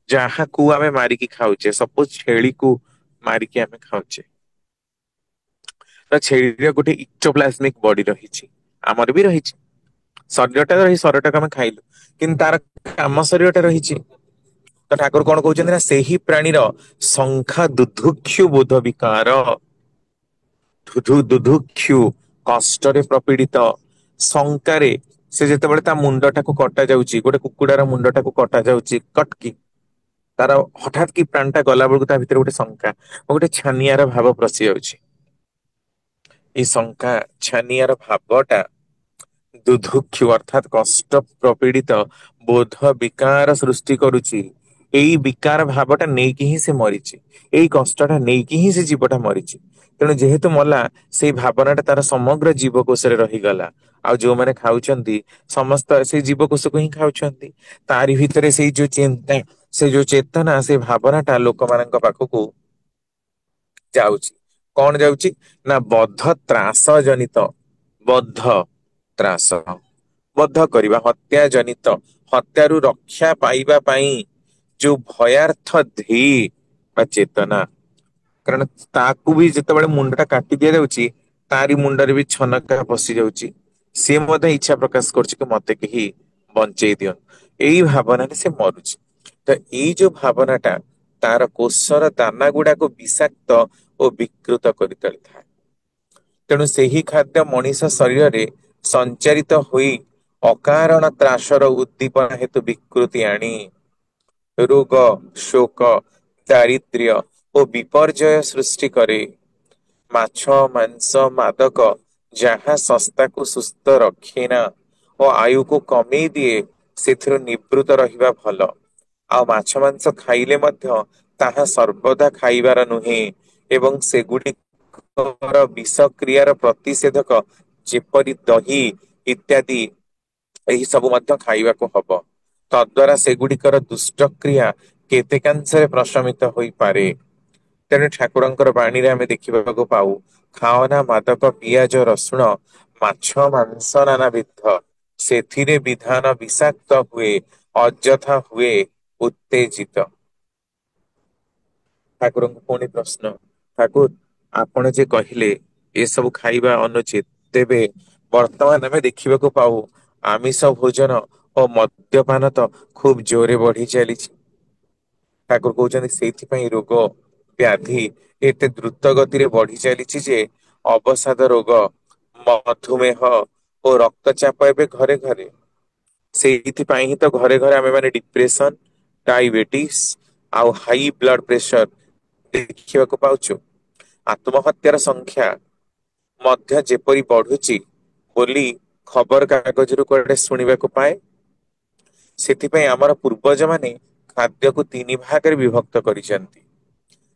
ଯାହାକୁ ଆମେ ମାରିକି ଖାଉଛେ ସପୋଜ ଛେଳିକୁ ମାରିକି ଆମେ ଖାଉଛେ ଛେଳିର ଗୋଟେ ଇକ୍ଟୋପ୍ଲାଜମିକ ବଡି ରହିଛି ଆମର ବି ରହିଛି ଶରୀରଟାକୁ ଆମେ ଖାଇଲୁ କିନ୍ତୁ ତାର କାମ ଶରୀରଟା ରହିଛି ତ ଠାକୁର କଣ କହୁଛନ୍ତି ନା ସେହି ପ୍ରାଣୀର ସଂଖ୍ୟା ଦୁଧୁକ୍ଷୁ ବୋଧ ବିକାର ଦୁଧୁକ୍ଷୁ କଷ୍ଟରେ ପ୍ରପୀଡିତ ଶଙ୍କାରେ ସେ ଯେତେବେଳେ ତା ମୁଣ୍ଡଟାକୁ କଟା ଯାଉଛି ଗୋଟେ କୁକୁଡାର ମୁଣ୍ଡଟାକୁ କଟା ଯାଉଛି କଟକି ତାର ହଠାତ୍ କି ପ୍ରାଣ ଟା ଗଲା ବେଳକୁ ତା ଭିତରେ ଗୋଟେ ଶଙ୍କା ଗୋଟେ ଛାନିଆର ଭାବ ପଶି ଯାଉଛି ଏଇ ଶଙ୍କା ଛାନିଆର ଭାବଟା ଦୁଧୁକ୍ଷୁ ଅର୍ଥାତ କଷ୍ଟ ପ୍ରପୀଡିତ ବୋଧ ବିକାର ସୃଷ୍ଟି କରୁଛି ଏଇ ବିକାର ଭାବଟା ନେଇକି ହିଁ ସେ ମରିଛି ଏଇ କଷ୍ଟଟା ନେଇକି ହିଁ ସେ ଜୀବଟା ମରିଛି ତେଣୁ ଯେହେତୁ ମଲା ସେଇ ଭାବନାଟା ତାର ସମଗ୍ର ଜୀବକୋଷରେ ରହିଗଲା ଆଉ ଯୋଉମାନେ ଖାଉଛନ୍ତି ସମସ୍ତ ସେଇ ଜୀବକୋଷକୁ ହିଁ ଖାଉଛନ୍ତି ତାରି ଭିତରେ ସେଇ ଯୋଉ ଚିନ୍ତା ସେ ଯୋଉ ଚେତନା ସେ ଭାବନା ଟା ଲୋକମାନଙ୍କ ପାଖକୁ ଯାଉଛି କଣ ଯାଉଛି ନା ବଦ୍ଧ ତ୍ରାସ ଜନିତ ବଦ୍ଧ ତ୍ରାସ ବଦ୍ଧ କରିବା ହତ୍ୟା ଜନିତ ହତ୍ୟାରୁ ରକ୍ଷା ପାଇବା ପାଇଁ ଯୋଉ ଭୟାର୍ଥ ବା ଚେତନା କାରଣ ତାକୁ ବି ଯେତେବେଳେ ମୁଣ୍ଡ ଟା କାଟି ଦିଆଯାଉଛି ତାରି ମୁଣ୍ଡରେ ବି ଛନକା ପଶି ଯାଉଛି ସିଏ ମଧ୍ୟ ଇଚ୍ଛା ପ୍ରକାଶ କରୁଛି କି ମତେ କେହି ବଞ୍ଚେଇ ଦିଅନ୍ତୁ ଏଇ ଭାବନାରେ ସେ ମରୁଛି ତ ଏଇ ଯୋଉ ଭାବନାଟା ତାର କୋଷର ଦାନା ଗୁଡାକୁ ବିଷାକ୍ତ ଓ ବିକୃତ କରି ତଳିଥାଏ ତେଣୁ ସେହି ଖାଦ୍ୟ ମଣିଷ ଶରୀରରେ ସଞ୍ଚାରିତ ହୋଇ ଅକାରଣ ତ୍ରାସର ଉଦ୍ଦୀପନା ହେତୁ ବିକୃତି ଆଣି ରୋଗ ଶୋକ ଦାରିଦ୍ର୍ୟ ଓ ବିପର୍ଯ୍ୟୟ ସୃଷ୍ଟି କରେ ମାଛ ମାଂସ ମାଦକ ଯାହା ଶସ୍ତାକୁ ସୁସ୍ଥ ରଖେନା ଓ ଆୟୁକୁ କମେଇ ଦିଏ ସେଥିରୁ ନିବୃତ ରହିବା ଭଲ। ଆଉ ମାଛ ମାଂସ ଖାଇଲେ ମଧ୍ୟ ତାହା ସର୍ବଦା ଖାଇବାର ନୁହେଁ ଏବଂ ସେଗୁଡ଼ିକର ବିଷ କ୍ରିୟାର ପ୍ରତିଷେଧକ ଯେପରି ଦହି ଇତ୍ୟାଦି ଏହି ସବୁ ମଧ୍ୟ ଖାଇବାକୁ ହବ। ତଦ୍ଵାରା ସେଗୁଡ଼ିକର ଦୁଷ୍ଟକ୍ରିୟା କେତେକାଂଶରେ ପ୍ରଶମିତ ହୋଇପାରେ। ତେଣୁ ଠାକୁରଙ୍କର ବାଣୀରେ ଆମେ ଦେଖିବାକୁ ପାଉ, ଖାଅନା ମାଦକ ପିଆଜ ରସୁଣ ମାଛ ମାଂସ ନାନାବିଧ, ସେଥିରେ ବିଧାନ ବିଷାକ୍ତ ହୁଏ ଅଯଥା ହୁଏ ଉତ୍ତେଜିତ। ଠାକୁରଙ୍କୁ ପୁଣି ପ୍ରଶ୍ନ, ଠାକୁର ଆପଣ ଯେ କହିଲେ ଏସବୁ ଖାଇବା ଅନୁଚିତ, ତେବେ ବର୍ତ୍ତମାନ ଆମେ ଦେଖିବାକୁ ପାଉ ଆମିଷ ଭୋଜନ ଓ ମଦ୍ୟପାନ ତ ଖୁବ ଜୋରେ ବଢି ଚାଲିଛି। ଠାକୁର କହୁଛନ୍ତି ସେଇଥିପାଇଁ ରୋଗ ବ୍ୟାଧି ଏତେ ଦ୍ରୁତ ଗତିରେ ବଢି ଚାଲିଛି ଯେ ଅବସାଦ ରୋଗ, ମଧୁମେହ ଓ ରକ୍ତଚାପ ଏବେ ଘରେ ଘରେ। ସେଇଥିପାଇଁ ହିଁ ତ ଘରେ ଘରେ ଆମେ ମାନେ ଡିପ୍ରେସନ, ଡାଇବେଟିସ ଆଉ ହାଇ ବ୍ଲଡ ପ୍ରେସର ଦେଖିବାକୁ ପାଉଛୁ। ଆତ୍ମହତ୍ୟାର ସଂଖ୍ୟା ମଧ୍ୟ ଯେପରି ବଢୁଛି ବୋଲି ଖବର କାଗଜରୁ କୁଆଡେ ଶୁଣିବାକୁ ପାଏ। ସେଥିପାଇଁ ଆମର ପୂର୍ବଜ ମାନେ ଖାଦ୍ୟକୁ ତିନି ଭାଗରେ ବିଭକ୍ତ କରିଛନ୍ତି।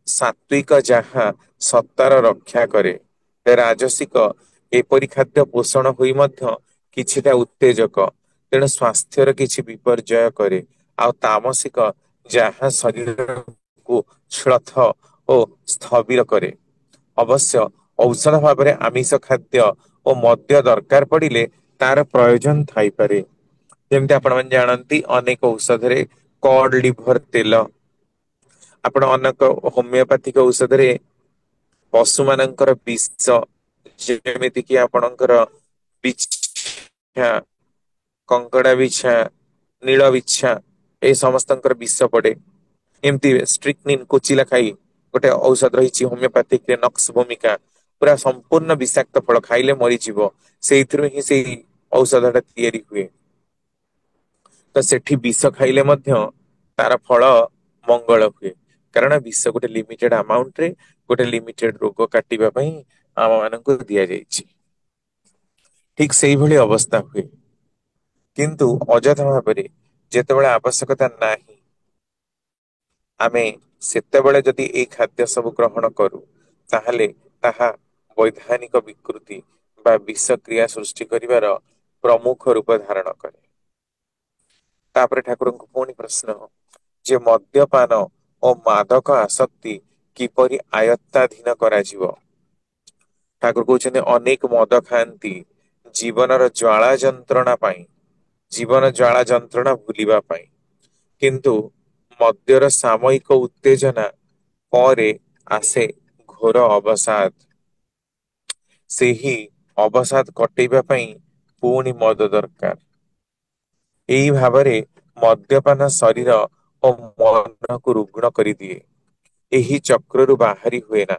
ସାତ୍ଵିକ ଯାହା ସତାର ରକ୍ଷା କରେ, ରାଜସିକ ଏପରି ଖାଦ୍ୟ ପୋଷଣ ହୋଇ ମଧ୍ୟ କିଛିଟା ଉତ୍ତେଜକ, ତେଣୁ ସ୍ୱାସ୍ଥ୍ୟର କିଛି ବିପର୍ଯ୍ୟୟ କରେ। ଆଉ ତାମସିକ ଯାହା ଶରୀରକୁ ଶ୍ଳଥ ଓ ସ୍ଥବିର କରେ। ଅବଶ୍ୟ ଔଷଧ ଭାବରେ ଆମିଷ ଖାଦ୍ୟ ଓ ମଦ୍ୟ ଦରକାର ପଡ଼ିଲେ ତାର ପ୍ରୟୋଜନ ଥାଇପାରେ। ଯେମିତି ଆପଣ ମାନେ ଜାଣନ୍ତି ଅନେକ ଔଷଧରେ କଡ ଲିଭର ତେଲ, ଆପଣ ଅନେକ ହୋମିଓପାଥିକ ଔଷଧରେ ପଶୁ ମାନଙ୍କର ବିଷ, ଯେମିତି କିି ଆପଣଙ୍କର ବିଛା, କଙ୍କଡା ବିଛା, ନୀଳ ବିଛା, ଏଇ ସମସ୍ତଙ୍କର ବିଷ ପଡେ। ଏମିତି ଷ୍ଟ୍ରିକନିନ କୋଚିଲା ଖାଇ ଗୋଟେ ଔଷଧ ରହିଛି ହୋମିଓପାଥିକରେ ନକ୍ସ ଭୂମିକା, ପୁରା ସମ୍ପୂର୍ଣ୍ଣ ବିଷାକ୍ତ ଫଳ, ଖାଇଲେ ମରିଯିବ। ସେଇଥିରୁ ହିଁ ସେଇ ଔଷଧ ଟା ତିଆରି ହୁଏ। ତ ସେଠି ବିଷ ଖାଇଲେ ମଧ୍ୟ ତାର ଫଳ ମଙ୍ଗଳ ହୁଏ, କାରଣ ବିଷ ଗୋଟେ ଲିମିଟେଡ ଆମାଉଣ୍ଟରେ ଗୋଟେ ଲିମିଟେଡ ରୋଗ କାଟିବା ପାଇଁ ଆମ ମାନଙ୍କୁ ଦିଆଯାଇଛି। ଠିକ ସେଇଭଳି ଅବସ୍ଥା ହୁଏ। କିନ୍ତୁ ଅଯଥା ଭାବରେ ଯେତେବେଳେ ଆବଶ୍ୟକତା ନାହିଁ, ଆମେ ସେତେବେଳେ ଯଦି ଏଇ ଖାଦ୍ୟ ସବୁ ଗ୍ରହଣ କରୁ, ତାହେଲେ ତାହା ବୈଧାନିକ ବିକୃତି ବା ବିଷକ୍ରିୟା ସୃଷ୍ଟି କରିବାର ପ୍ରମୁଖ ରୂପ ଧାରଣ କରେ। ତାପରେ ଠାକୁରଙ୍କୁ ପୁଣି ପ୍ରଶ୍ନ, ଯେ ମଦ୍ୟପାନ ଓ ମାଦକ ଆସକ୍ତି କିପରି ଆୟତ୍ତାଧୀନ କରାଯିବ? ଠାକୁର କହୁଛନ୍ତି ଅନେକ ମଦ ଖାଆନ୍ତି ଜୀବନର ଜ୍ୱାଳା ଯନ୍ତ୍ରଣା ପାଇଁ, ଜୀବନ ଜ୍ୱାଳା ଯନ୍ତ୍ରଣା ଭୁଲିବା ପାଇଁ। କିନ୍ତୁ ମଦ୍ୟର ସାମୟିକ ଉତ୍ତେଜନା ପରେ ଆସେ ଘୋର ଅବସାଦ। ସେହି ଅବସାଦ କଟେଇବା ପାଇଁ ପୁଣି ମଦ ଦରକାର। ଏଇ ଭାବରେ ମଦ୍ୟପାନ ଶରୀର ଓ ମନକୁ ରୁଗ୍ଣ କରିଦିଏ। ଏହି ଚକ୍ରରୁ ବାହାରି ହୁଏ ନା।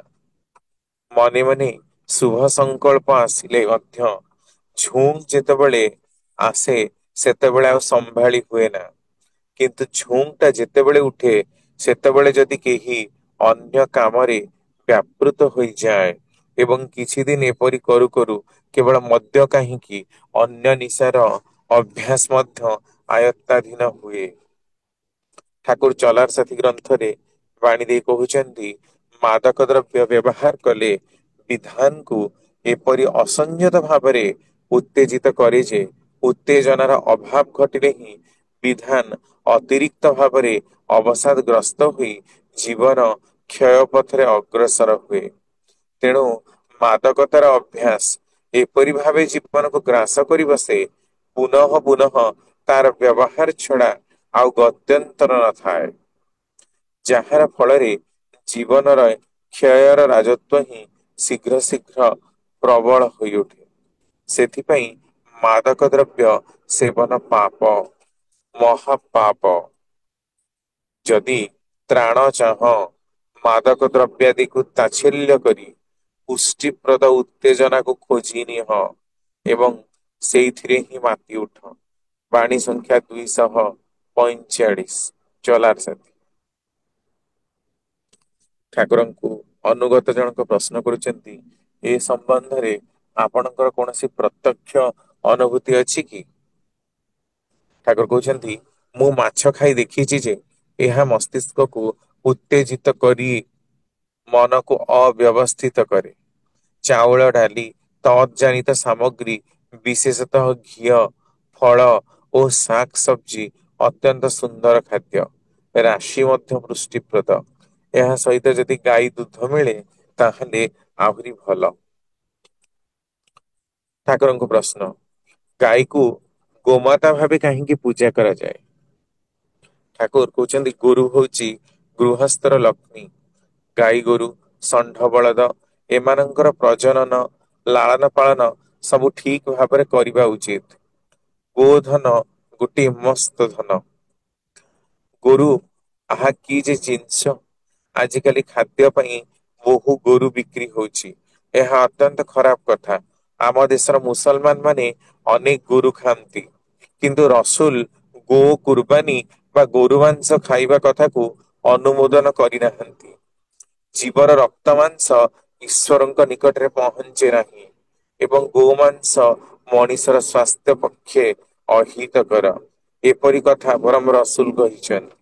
ମନେ ମନେ ଶୁଭ ସଂକଳ୍ପ ଆସିଲେ ମଧ୍ୟ ଝୁମ ଯେତେବେଳେ ଆସେ ସେତେବେଳେ ଆଉ ସମ୍ଭାଳି ହୁଏ ନା। କିନ୍ତୁ ଝୁମ ଟା ଯେତେବେଳେ ଉଠେ ସେତେବେଳେ ଯଦି କେହି ଅନ୍ୟ କାମରେ ବ୍ୟାପୃତ ହୋଇଯାଏ ଏବଂ କିଛି ଦିନ ଏପରି କରୁ କରୁ କେବଳ ମଦ୍ୟ କାହିଁକି ଅନ୍ୟ ନିଶାର ଅଭ୍ୟାସ ମଧ୍ୟ ଆୟତ୍ତାଧୀନ ହୁଏ। ଠାକୁର ଚଲାର ସାଥୀ ଗ୍ରନ୍ଥରେ ବାଣୀ ଦେଇ କହୁଛନ୍ତି, ମାଦକ ଦ୍ରବ୍ୟ ବ୍ୟବହାର କଲେ ବିଧାନକୁ ଏପରି ଅସଂଯତ ଭାବରେ ଉତ୍ତେଜିତ କରେ ଯେ ଉତ୍ତେଜନାର ଅଭାବ ଘଟିଲେ ହିଁ ବିଧାନ ଅତିରିକ୍ତ ଭାବରେ ଅବସାଦ ଗ୍ରସ୍ତ ହୋଇ ଜୀବନ କ୍ଷୟ ପଥରେ ଅଗ୍ରସର ହୁଏ। ତେଣୁ ମାଦକତାର ଅଭ୍ୟାସ ଏପରି ଭାବେ ଜୀବନକୁ ଗ୍ରାସ କରି ବସେ, ପୁନଃ ପୁନଃ ତାର ବ୍ୟବହାର ଛଡା ଆଉ ଗତ୍ୟନ୍ତର ନଥାଏ, ଯାହାର ଫଳରେ ଜୀବନର କ୍ଷୟର ରାଜତ୍ୱ ହିଁ ଶୀଘ୍ର ଶୀଘ୍ର ପ୍ରବଳ ହୋଇଉଠେ। ସେଥିପାଇଁ ମାଦକ ଦ୍ରବ୍ୟ ସେବନ ପାପ, ମହାପାପ। ଯଦି ତ୍ରାଣ ଚାହଁ ମାଦକ ଦ୍ରବ୍ୟାଦିକୁ ତାଚ୍ଛଲ୍ୟ କରି ପୁଷ୍ଟିପ୍ରଦ ଉତ୍ତେଜନାକୁ ଖୋଜି ନିହ ଏବଂ ସେଇଥିରେ ହିଁ ମାତି ଉଠ। ବାଣୀ ସଂଖ୍ୟା 245 ଚଲାର ସାଥୀ। ଠାକୁରଙ୍କୁ ଅନୁଗତ ଜଣକ ପ୍ରଶ୍ନ କରୁଛନ୍ତି, ଏ ସମ୍ବନ୍ଧରେ ଆପଣଙ୍କର କୌଣସି ପ୍ରତ୍ୟକ୍ଷ ଅନୁଭୂତି ଅଛି କି? ଠାକୁର କହୁଛନ୍ତି ମୁଁ ମାଛ ଖାଇ ଦେଖିଛି ଯେ ଏହା ମସ୍ତିଷ୍କକୁ ଉତ୍ତେଜିତ କରି ମନକୁ ଅବ୍ୟବସ୍ଥିତ କରେ। ଚାଉଳ ଡାଲି ତତ୍ଜନିତ ସାମଗ୍ରୀ ବିଶେଷତଃ ଘିଅ ଫଳ ଓ ଶାକ ସବଜି ଅତ୍ୟନ୍ତ ସୁନ୍ଦର ଖାଦ୍ୟ। ରାଶି ମଧ୍ୟ ପୃଷ୍ଟିପ୍ରଦ। ଏହା ସହିତ ଯଦି ଗାଈ ଦୁଧ ମିଳେ ତାହେଲେ ଆହୁରି ଭଲ। ଠାକୁରଙ୍କ ପ୍ରଶ୍ନ ଗାଈକୁ ଗୋମାତା ଭାବେ କାହିଁକି ପୂଜା କରାଯାଏ? ଠାକୁର କହୁଛନ୍ତି ଗୋରୁ ହଉଛି ଗୃହସ୍ଥର ଲକ୍ଷ୍ମୀ। ଗାଈ ଗୋରୁ ଷଣ୍ଢ ବଳଦ ଏମାନଙ୍କର ପ୍ରଜନନ ଲାଳନ ପାଳନ ସବୁ ଠିକ ଭାବରେ କରିବା ଉଚିତ। ଗୋଧନ ଗୋଟିଏ ମସ୍ତ ଧନ। ଗୋରୁ ଆହା କି ଯେ ଜିନିଷ ଆଜିକାଲି ଖାଦ୍ୟ ପାଇଁ ବହୁ ଗୋରୁ ବିକ୍ରି ହଉଛି। ଏହା ଅତ୍ୟନ୍ତ ଖରାପ କଥା। ଆମ ଦେଶର ମୁସଲମାନ ମାନେ ଅନେକ ଗୋରୁ ଖାଆନ୍ତି। କିନ୍ତୁ ରସୁଲ ଗୋ କୁର୍ବାନୀ ବା ଗୋରୁ ମାଂସ ଖାଇବା କଥାକୁ ଅନୁମୋଦନ କରିନାହାନ୍ତି। ଜୀବର ରକ୍ତ ମାଂସ ଈଶ୍ୱରଙ୍କ ନିକଟରେ ପହଞ୍ଚେ ନାହିଁ। ଏବଂ ଗୋମାଂସ ମଣିଷର ସ୍ୱାସ୍ଥ୍ୟ ପକ୍ଷେ ଅହିତକର। ଏପରି କଥା ବରଂ ରସୁଲ କହିଛନ୍ତି।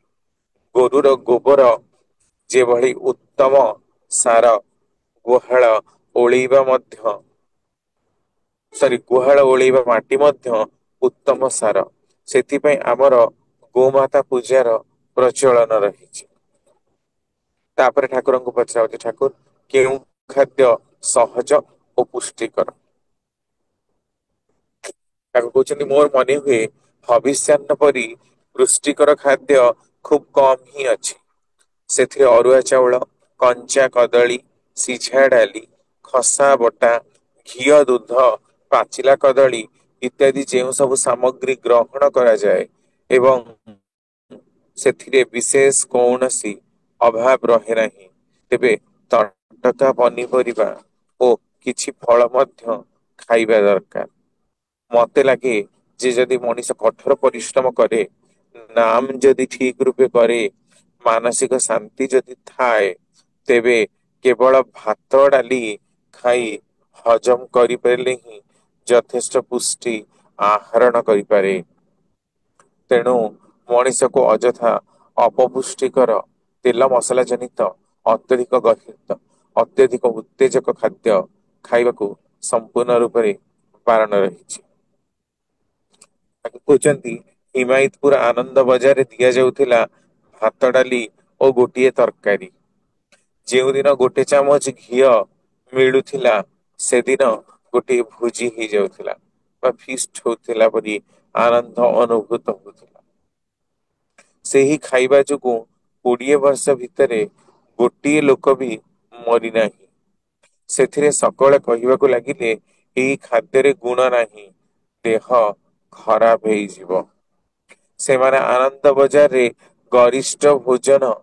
ଗୋରୁର ଗୋବର ଯେଭଳି ଉତ୍ତମ ସାର ଗୁହାଳ ଓଳେଇବା ମଧ୍ୟ ଗୁହାଳ ଓଳେଇବା ମାଟି ମଧ୍ୟ ଉତ୍ତମ ସାର। ସେଥିପାଇଁ ଆମର ଗୋମାତା ପୂଜାର ପ୍ରଚଳନ ରହିଛି। ତାପରେ ଠାକୁରଙ୍କୁ ପଚରା ହଉଛି ଠାକୁର କେଉଁ ଖାଦ୍ୟ ସହଜ ଓ ପୁଷ୍ଟିକର? ତାକୁ କହୁଛନ୍ତି ମୋର ମନେ ହୁଏ ଭବିଷ୍ୟାନ୍ନ ପରି ପୃଷ୍ଟିକର ଖାଦ୍ୟ ଖୁବ କମ ହିଁ ଅଛି। ସେଥିରେ ଅରୁଆ ଚାଉଳ କଞ୍ଚା କଦଳୀ ସିଝା ଡାଲି ଖସା ବଟା ଘିଅ ଦୁଧ ପାଚିଲା କଦଳୀ ଇତ୍ୟାଦି ଯେଉଁ ସବୁ ସାମଗ୍ରୀ ଗ୍ରହଣ କରାଯାଏ ଏବଂ ସେଥିରେ ବିଶେଷ କୌଣସି ଅଭାବ ରହେ ନାହିଁ। ତେବେ ତଟକା ପନିପରିବା ଓ କିଛି ଫଳ ମଧ୍ୟ ଖାଇବା ଦରକାର। ମତେ ଲାଗେ ଯେ ଯଦି ମଣିଷ କଠୋର ପରିଶ୍ରମ କରେ ନାମ ଯଦି ଠିକ ରୂପେ କରେ ମାନସିକ ଶାନ୍ତି ଯଦି ଥାଏ ତେବେ କେବଳ ଭାତ ଡାଲି ଖାଇ ହଜମ କରିପାରିଲେ ହିଁ ଯଥେଷ୍ଟ ପୁଷ୍ଟି ଆହରଣ କରିପାରେ। ତେଣୁ ମଣିଷକୁ ଅଯଥା ଅପପୁଷ୍ଟିକର ତେଲ ମସଲା ଜନିତ ଅତ୍ୟଧିକ ଗର୍ହିତ ଅତ୍ୟଧିକ ଉତ୍ତେଜକ ଖାଦ୍ୟ ଖାଇବାକୁ ସମ୍ପୂର୍ଣ୍ଣ ରୂପରେ ବାରଣ ରହିଛି। ତାକୁ କହୁଛନ୍ତି ହିମାୟତପୁର ଆନନ୍ଦ ବଜାରରେ ଦିଆଯାଉଥିଲା ଭାତ ଡାଲି ଓ ଗୋଟିଏ ତରକାରୀ। ଯେଉଁ ଦିନ ଗୋଟେ ଚାମଚ ଘିଅ ମିଳୁଥିଲା ସେଦିନ ଗୋଟିଏ ଭୋଜି ହେଇଯାଉଥିଲା ବା ଫିଷ୍ଟ ହଉଥିଲା ପରି ଆନନ୍ଦ ଅନୁଭୂତ ହଉଥିଲା। ସେହି ଖାଇବା ଯୋଗୁ 20 ବର୍ଷ ଭିତରେ ଗୋଟିଏ ଲୋକ ବି ମରିନାହିଁ। ସେଥିରେ ସକଳେ କହିବାକୁ ଲାଗିଲେ ଏଇ ଖାଦ୍ୟରେ ଗୁଣ ନାହିଁ ଦେହ ଖରାପ ହେଇଯିବ। ସେମାନେ ଆନନ୍ଦ ବଜାରରେ ଗରିଷ୍ଠ ଭୋଜନ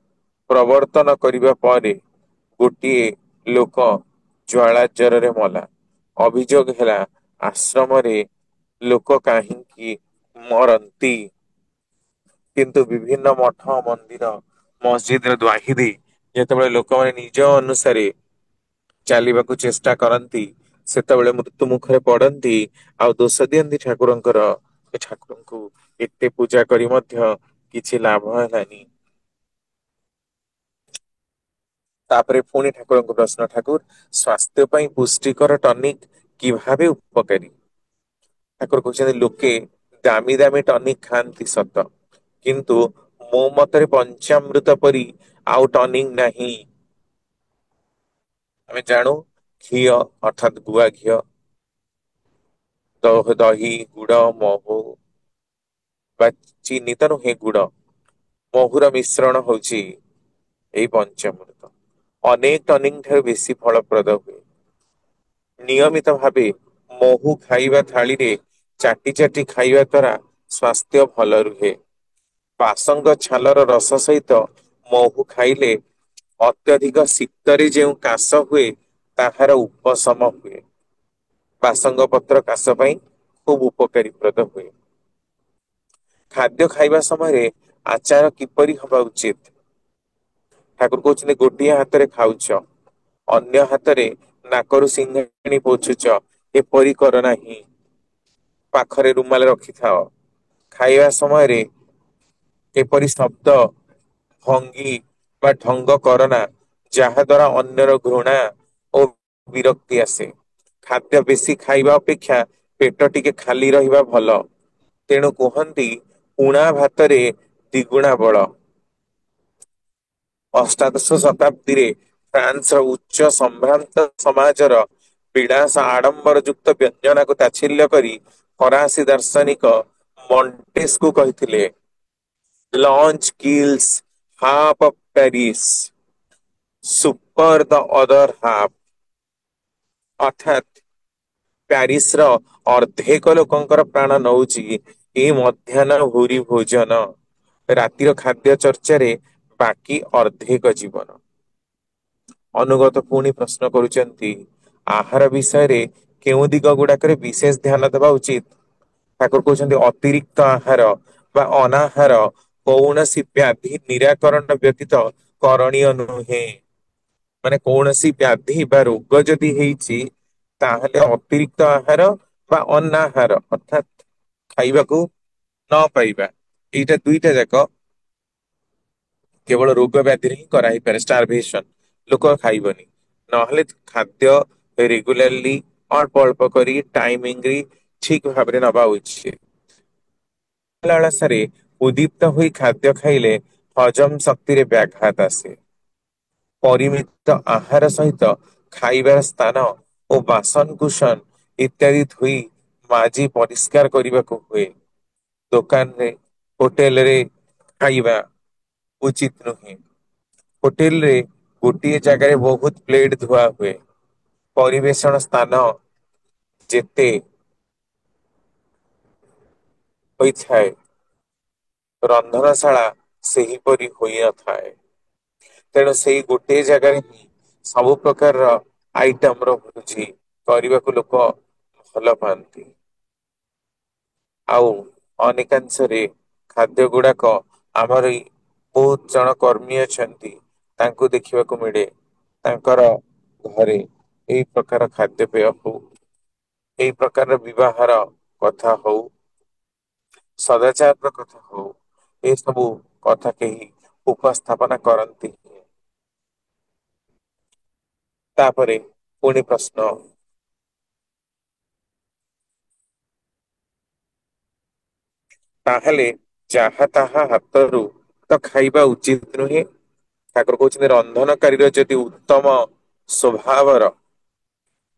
ପ୍ରବର୍ତ୍ତନ କରିବା ପରେ ଗୋଟିଏ ଲୋକ ଜ୍ୱାଳା ଜରରେ ମଲା। ଅଭିଯୋଗ ହେଲା ଆଶ୍ରମରେ ଲୋକ କାହିଁକି ମରନ୍ତି? କିନ୍ତୁ ବିଭିନ୍ନ ମଠ ମନ୍ଦିର ମସଜିଦର ଦ୍ୱାହି ଦେଇ ଯେତେବେଳେ ଲୋକମାନେ ନିଜ ଅନୁସାରେ ଚାଲିବାକୁ ଚେଷ୍ଟା କରନ୍ତି ସେତେବେଳେ ମୃତ୍ୟୁ ମୁଖରେ ପଡନ୍ତି ଆଉ ଦୋଷ ଦିଅନ୍ତି ଠାକୁରଙ୍କର ଏ ଠାକୁରଙ୍କୁ ଏତେ ପୂଜା କରି ମଧ୍ୟ କିଛି ଲାଭ ହେଲାନି। ତାପରେ ପୁଣି ଠାକୁରଙ୍କ ପ୍ରଶ୍ନ ଠାକୁର ସ୍ୱାସ୍ଥ୍ୟ ପାଇଁ ପୁଷ୍ଟିକର ଟନିକ କି ଭାବେ ଉପକାରୀ? ଠାକୁର କହୁଛନ୍ତି ଲୋକେ ଦାମୀ ଦାମୀ ଟନିକ ଖାଆନ୍ତି ସତ କିନ୍ତୁ ମୋ ମତରେ ପଞ୍ଚାମୃତ ପରି ଆଉ ଟନିକ ନାହିଁ। ଆମେ ଜାଣୁ ଘିଅ ଅର୍ଥାତ ଗୁଆ ଘିଅ ଦହି ଗୁଡ ମହୁ ବା ଚିନି ତ ନୁହେଁ ଗୁଡ ମହୁର ମିଶ୍ରଣ ହଉଛି ଏଇ ପଞ୍ଚାମୃତ ଅନେକ ଟନିକ ଠାରୁ ବେଶୀ ଫଳପ୍ରଦ ହୁଏ। ନିୟମିତ ଭାବେ ମହୁ ଖାଇବା ଥାଳିରେ ଚାଟି ଚାଟି ଖାଇବା ଦ୍ୱାରା ସ୍ୱାସ୍ଥ୍ୟ ଭଲ ରୁହେ। ବାସଙ୍ଗ ଛାଲର ରସ ସହିତ ମହୁ ଖାଇଲେ ଅତ୍ୟଧିକ ଶୀତରେ ଯେଉଁ କାଶ ହୁଏ ତାହାର ଉପଶମ ହୁଏ। ବାସଙ୍ଗ ପତ୍ର କାଶ ପାଇଁ ଖୁବ ଉପକାରୀପ୍ରଦ ହୁଏ। ଖାଦ୍ୟ ଖାଇବା ସମୟରେ ଆଚାର କିପରି ହବା ଉଚିତ? ଠାକୁର କହୁଛନ୍ତି ଗୋଟିଏ ହାତରେ ଖାଉଛ ଅନ୍ୟ ହାତରେ ନାକରୁ ସିଙ୍ଗାଣି ପୋଛୁଛ ଏପରି କର ନାହିଁ। ପାଖରେ ରୁମାଲ ରଖିଥାଅ ଖାଇବା ସମୟରେ ଏପରି ଶବ୍ଦ, ଭଙ୍ଗୀ ବା ଢଙ୍ଗ କରନା ଯାହା ଦ୍ୱାରା ଅନ୍ୟର ଘୃଣା ଓ ବିରକ୍ତି ଆସେ। ଖାଦ୍ୟ ବେଶୀ ଖାଇବା ଅପେକ୍ଷା ପେଟ ଟିକେ ଖାଲି ରହିବା ଭଲ। ତେଣୁ କୁହନ୍ତି ଉଣା ଭାତରେ ଦିଗୁଣା ବଳ। ଅଷ୍ଟାଦଶ ଶତାବ୍ଦୀରେ ଫ୍ରାନ୍ସର ଉଚ୍ଚ ସମ୍ଭ୍ରାନ୍ତ ସମାଜର ବିଳାସ ଆଡମ୍ବର ଯୁକ୍ତ ବ୍ୟଞ୍ଜନାକୁ ତାଚ୍ଛଲ୍ୟ କରି ଫରାସୀ ଦାର୍ଶନିକ ମଣ୍ଟେସ୍କୁ କହିଥିଲେ, lunch kills half of Paris supper the other half. ଅର୍ଥାତ୍ ପ୍ୟାରିସର ଅର୍ଦ୍ଧେକ ଲୋକଙ୍କର ପ୍ରାଣ ନଉଛି ଏଇ ମଧ୍ୟାହ୍ନ ଭୂରି ଭୋଜନ। ରାତିର ଖାଦ୍ୟ ଚର୍ଚ୍ଚାରେ ବାକି ଅର୍ଦ୍ଧେକ ଜୀବନ। ଅନୁଗତ ପୁଣି ପ୍ରଶ୍ନ କରୁଛନ୍ତି, ଆହାର ବିଷୟରେ କେଉଁ ଦିଗ ଗୁଡାକରେ ବିଶେଷ ଧ୍ୟାନ ଦେବା ଉଚିତ? ଠାକୁର କହୁଛନ୍ତି ଅତିରିକ୍ତ ଆହାର ବା ଅନାହାର କୌଣସି ବ୍ୟାଧି ନିରାକରଣ ବ୍ୟତୀତ କରଣୀୟ ନୁହେଁ। ମାନେ କୌଣସି ବ୍ୟାଧି ବା ରୋଗ ଯଦି ହେଇଛି ତାହେଲେ ଅତିରିକ୍ତ ଆହାର ବା ଅନାହାର ଅର୍ଥାତ୍ ଖାଇବାକୁ ନ ପାଇବା, ଏଇଟା ଦୁଇଟା ଯାକ କେବଳ ରୋଗ ବ୍ୟାଧିରେ ହିଁ କରାହେଇପାରେ ଷ୍ଟାରଭେସନ, ଲୋକ ଖାଇବନି। ନହେଲେ ଖାଦ୍ୟ ରେଗୁଲାରଲି ଅଳ୍ପ ଅଳ୍ପ କରି ଟାଇମିଂରେ ଠିକ ଭାବରେ ନବା ଉଚିତ। ଲାଳସାରେ ଉଦ୍ଦୀପ୍ତ ହୋଇ ଖାଦ୍ୟ ଖାଇଲେ ହଜମ ଶକ୍ତିରେ ବ୍ୟାଘାତ ଆସେ। ପରିମିତ ଆହାର ସହିତ ଖାଇବାର ସ୍ଥାନ ଓ ବାସନକୁସନ ଇତ୍ୟାଦି ଧୋଇ ମାଜି ପରିଷ୍କାର କରିବାକୁ ହୁଏ। ଦୋକାନରେ ହୋଟେଲରେ ଖାଇବା ଉଚିତ ନୁହେଁ। ହୋଟେଲରେ ଗୋଟିଏ ଜାଗାରେ ବହୁତ ପ୍ଲେଟ ଧୁଆ ହୁଏ। ପରିବେଷଣ ସ୍ଥାନ ଯେତେ ହୋଇଥାଏ, ରନ୍ଧନଶାଳା ସେହିପରି ହୋଇନଥାଏ। ତେଣୁ ସେଇ ଗୋଟିଏ ଜାଗାରେ ହିଁ ସବୁ ପ୍ରକାରର ଆଇଟମ ର ଭୋଜି କରିବାକୁ ଲୋକ ଭଲ ପାଆନ୍ତି। ଆଉ ଅନେକାଂଶରେ ଖାଦ୍ୟ ଗୁଡାକ ଆମର ଏଇ ବହୁତ ଜଣ କର୍ମୀ ଅଛନ୍ତି ତାଙ୍କୁ ଦେଖିବାକୁ ମିଳେ ତାଙ୍କର ଘରେ ଏଇ ପ୍ରକାର ଖାଦ୍ୟପେୟ ହଉ, ଏଇ ପ୍ରକାରର ବିବାହର କଥା ହଉ, ସଦାଚାର ର କଥା ହଉ, ଏ ସବୁ କଥା କେହି ଉପସ୍ଥାପନା କରନ୍ତି। ତାପରେ ପୁଣି ପ୍ରଶ୍ନ, ତାହେଲେ ଯାହା ତାହା ହାତରୁ ତ ଖାଇବା ଉଚିତ ନୁହେଁ? ଠାକୁର କହୁଛନ୍ତି ରନ୍ଧନକାରୀର ଯଦି ଉତ୍ତମ ସ୍ୱଭାବର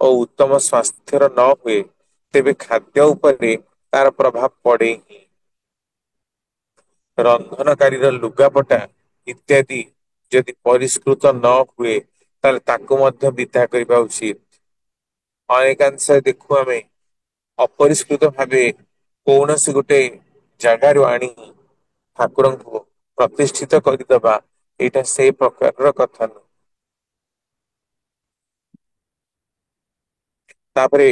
ଓ ଉତ୍ତମ ସ୍ୱାସ୍ଥ୍ୟର ନ ହୁଏ ତେବେ ଖାଦ୍ୟ ଉପରେ ତାର ପ୍ରଭାବ ପଡେ ହିଁ। ରନ୍ଧନକାରୀର ଲୁଗାପଟା ଇତ୍ୟାଦି ଯଦି ପରିଷ୍କୃତ ନ ହୁଏ ତାହେଲେ ତାକୁ ମଧ୍ୟ ବିଦା କରିବା ଉଚିତ। ଅନେକାଂଶ ଦେଖୁ ଆମେ ଅପରିଷ୍କୃତ ଭାବେ କୌଣସି ଗୋଟେ ଜାଗାରୁ ଆଣି ଠାକୁରଙ୍କୁ ପ୍ରତିଷ୍ଠିତ କରିଦବା, ଏଇଟା ସେଇ ପ୍ରକାରର କଥା ନୁହେଁ। ତାପରେ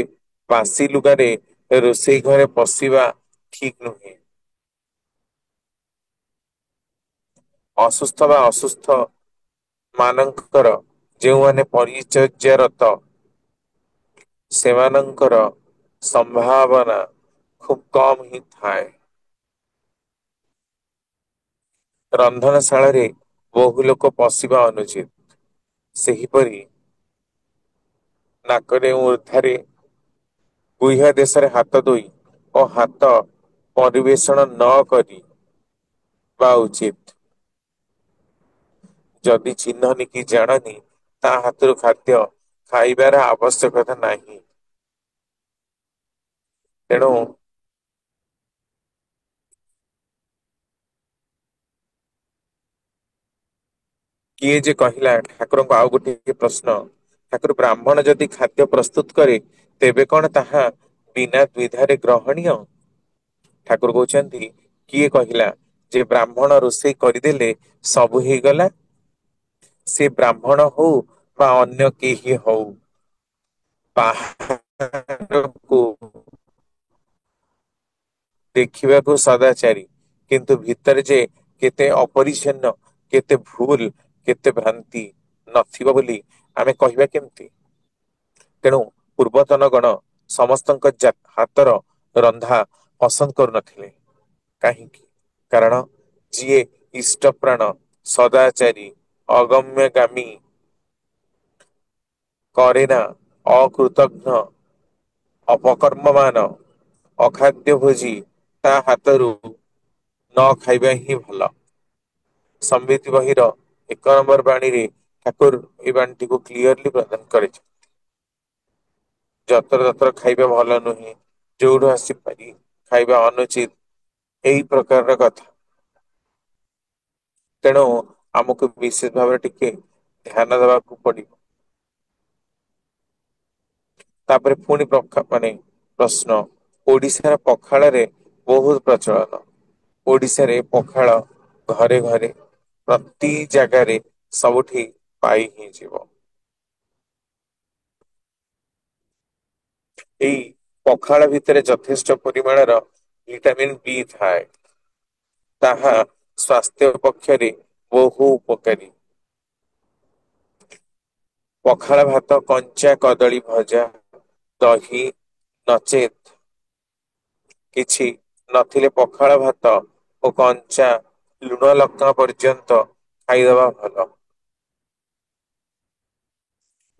ବାସି ଲୁଗାରେ ରୋଷେଇ ଘରେ ପଶିବା ଠିକ ନୁହେଁ। ଅସୁସ୍ଥ ବା ଅସୁସ୍ଥ ମାନଙ୍କର ଯେଉଁମାନେ ପରିଚର୍ଯରତ ସେମାନଙ୍କର ସମ୍ଭାବନା ଖୁବ କମ ହିଁ ଥାଏ। ରନ୍ଧନଶାଳାରେ ବହୁ ଲୋକ ପଶିବା ଅନୁଚିତ। ସେହିପରି ନାକରେ ଉର୍ଦ୍ଧାରେ ଗୁହ୍ୟା ଦେଶରେ ହାତ ଧୋଇ ଓ ହାତ ପରିବେଷଣ ନ କରି ବା ଉଚିତ। ଯଦି ଚିହ୍ନନି କି ଜାଣନି ତା ହାତରୁ ଖାଦ୍ୟ ଖାଇବାର ଆବଶ୍ୟକତା ନାହିଁ। ତେଣୁ କିଏ ଯେ କହିଲା, ଠାକୁରଙ୍କୁ ଆଉ ଗୋଟେ ପ୍ରଶ୍ନ, ଠାକୁର ବ୍ରାହ୍ମଣ ଯଦି ଖାଦ୍ୟ ପ୍ରସ୍ତୁତ କରେ ତେବେ କଣ ତାହା ବିନା ଦ୍ୱିଧାରେ ଗ୍ରହଣୀୟ? ଠାକୁର କହୁଛନ୍ତି କିଏ କହିଲା ଯେ ବ୍ରାହ୍ମଣ ରୋଷେଇ କରିଦେଲେ ସବୁ ହେଇଗଲା? ସେ ବ୍ରାହ୍ମଣ ହଉ ବା ଅନ୍ୟ କେହି ହଉ, ବାହାରକୁ ଦେଖିବାକୁ ସଦାଚାରୀ କିନ୍ତୁ ଭିତରେ ଯେ କେତେ ଅପରିଚ୍ଛନ୍ନ, କେତେ ଭୁଲ, କେତେ ଭ୍ରାନ୍ତି ନଥିବ ବୋଲି ଆମେ କହିବା କେମିତି? ତେଣୁ ପୂର୍ବତନ ଗଣ ସମସ୍ତଙ୍କ ହାତର ରନ୍ଧା ପସନ୍ଦ କରୁନଥିଲେ। କାହିଁକି? କାରଣ ଯିଏ ଇଷ୍ଟପ୍ରାଣ, ସଦାଚାରୀ, ଅଗମ୍ୟଗାମୀ, କରେନା, ଅକୃତଘ୍ନ, ଅପକର୍ମମାନ, ଅଖାଦ୍ୟ ଭୋଜି, ତା ହାତରୁ ନ ଖାଇବା ହିଁ ଭଲ। ସମ୍ବିତ ବହିର 1 ନମ୍ବର ବାଣୀରେ ଠାକୁର এই ବାଣୀଟିକୁ କ୍ଲିୟରଲି ପ୍ରଦାନ କରିଛନ୍ତି। ଯତ୍ର ତତ୍ର ଖାଇବା ଭଲ ନୁହେଁ, ଯୋଉଠୁ ଆସିପାରି ଖାଇବା ଅନୁଚିତ, ଏଇ ପ୍ରକାରର କଥା। ତେଣୁ ଆମକୁ ବିଶେଷ ଭାବରେ ଟିକେ ଧ୍ୟାନ ଦେବାକୁ ପଡିବ। ତାପରେ ପୁଣି ପ୍ରଶ୍ନ, ଓଡିଶାର ପଖାଳରେ ବହୁତ ପ୍ରଚଳନ। ଓଡିଶାରେ ପଖାଳ ଘରେ ଘରେ, ପ୍ରତି ଜାଗାରେ, ସବୁଠି ପାଇ ହିଁ ଯିବ। ଏଇ ପଖାଳ ଭିତରେ ଯଥେଷ୍ଟ ପରିମାଣର ଭିଟାମିନ୍ ବି ଥାଏ। ତାହା ସ୍ୱାସ୍ଥ୍ୟ ପକ୍ଷରେ ବହୁ ଉପକାରୀ। ପଖାଳ ଭାତ, କଞ୍ଚା କଦଳୀ ଭଜା, ଦହି ନଚେତ୍ କିଛି ନଥିଲେ ପଖାଳ ଭାତ ଓ କଞ୍ଚା ଲୁଣ ଲଙ୍କା ପର୍ଯ୍ୟନ୍ତ ଖାଇଦବା ଭଲ।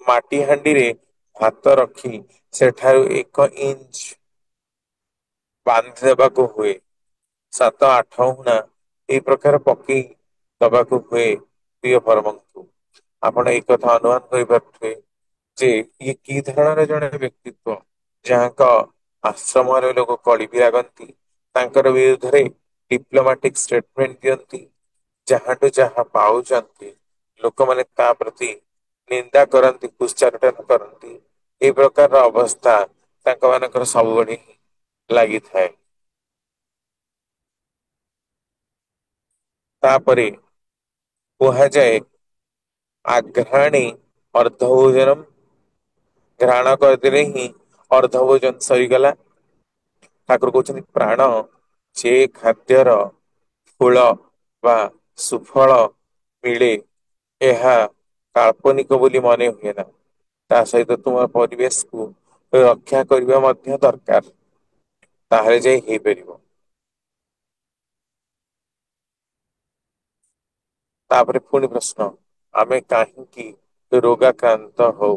ମାଟି ହାଣ୍ଡିରେ ଭାତ ରଖି ସେଠାରୁ 1 ଇଞ୍ଚ ବାନ୍ଧି ଦେବାକୁ ହୁଏ। 7-8 ଏଇ ପ୍ରକାର ପକେଇ ଦବାକୁ ହୁଏ ପ୍ରିୟ ପରମଙ୍କୁ। ଆପଣ ଏଇ କଥା ଅନୁମାନ କରିପାରୁଥିବେ ଯେ ଇଏ କି ଧରଣର ଜଣେ ବ୍ୟକ୍ତିତ୍ବ, ଯାହାଙ୍କ ଆଶ୍ରମରେ ଲୋକ କଳି ବି ଲାଗନ୍ତି, ତାଙ୍କର ବିରୁଦ୍ଧରେ ଡିପ୍ଲୋମାଟିକ ଷ୍ଟେଟମେଣ୍ଟ ଦିଅନ୍ତି, ଯାହାଠୁ ଯାହା ପାଉଛନ୍ତି ଲୋକମାନେ ତା ପ୍ରତି ନିନ୍ଦା କରନ୍ତି, ଉଚ୍ଚାଟନ କରନ୍ତି। ଏଇ ପ୍ରକାରର ଅବସ୍ଥା ତାଙ୍କ ମାନଙ୍କର ସବୁବେଳେ ଲାଗିଥାଏ। ତାପରେ କୁହାଯାଏ ଆଘ୍ରାଣେ ଅର୍ଦ୍ଧଭୋଜନମ୍, ଘ୍ରାଣ କରିଦେଲେ ହିଁ ଅର୍ଦ୍ଧ ଭୋଜନ ସରିଗଲା। ଠାକୁର କହୁଛନ୍ତି ପ୍ରାଣ ଯେ ଖାଦ୍ୟର ଫୁଳ ବା ସୁଫଳ ମିଳେ, ଏହା କାଳ୍ପନିକ ବୋଲି ମନେ ହୁଏ ନା। ତା ସହିତ ତୁମ ପରିବେଶକୁ ରକ୍ଷା କରିବା ମଧ୍ୟ ଦରକାର। ତାହେଲେ ଯାଇ ହେଇପାରିବ। ତାପରେ ପୁଣି ପ୍ରଶ୍ନ, ଆମେ କାହିଁକି ରୋଗାକ୍ରାନ୍ତ ହଉ?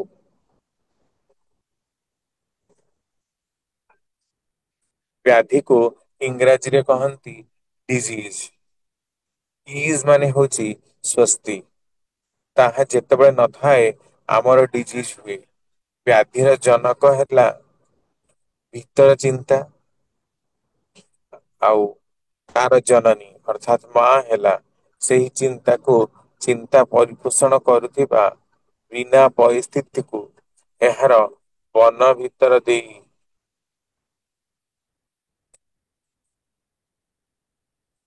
ବ୍ୟାଧିକୁ ଇଂରାଜୀରେ କହନ୍ତି ଡିଜିଜ। ଇଜ୍ ମାନେ ହଉଛି ସ୍ଵସ୍ତି। ତାହା ଯେତେବେଳେ ନଥାଏ ଆମର ଡିଜିଜ ହୁଏ। ବ୍ୟାଧିର ଜନକ ହେଲା ଭିତର ଚିନ୍ତା, ଆଉ ତାର ଜନନୀ ଅର୍ଥାତ ମା ହେଲା ସେହି ଚିନ୍ତାକୁ ଚିନ୍ତା ପରିପୋଷଣ କରୁଥିବା ବିନା ପରିସ୍ଥିତିକୁ ଏହାର ବନ ଭିତର ଦେଇ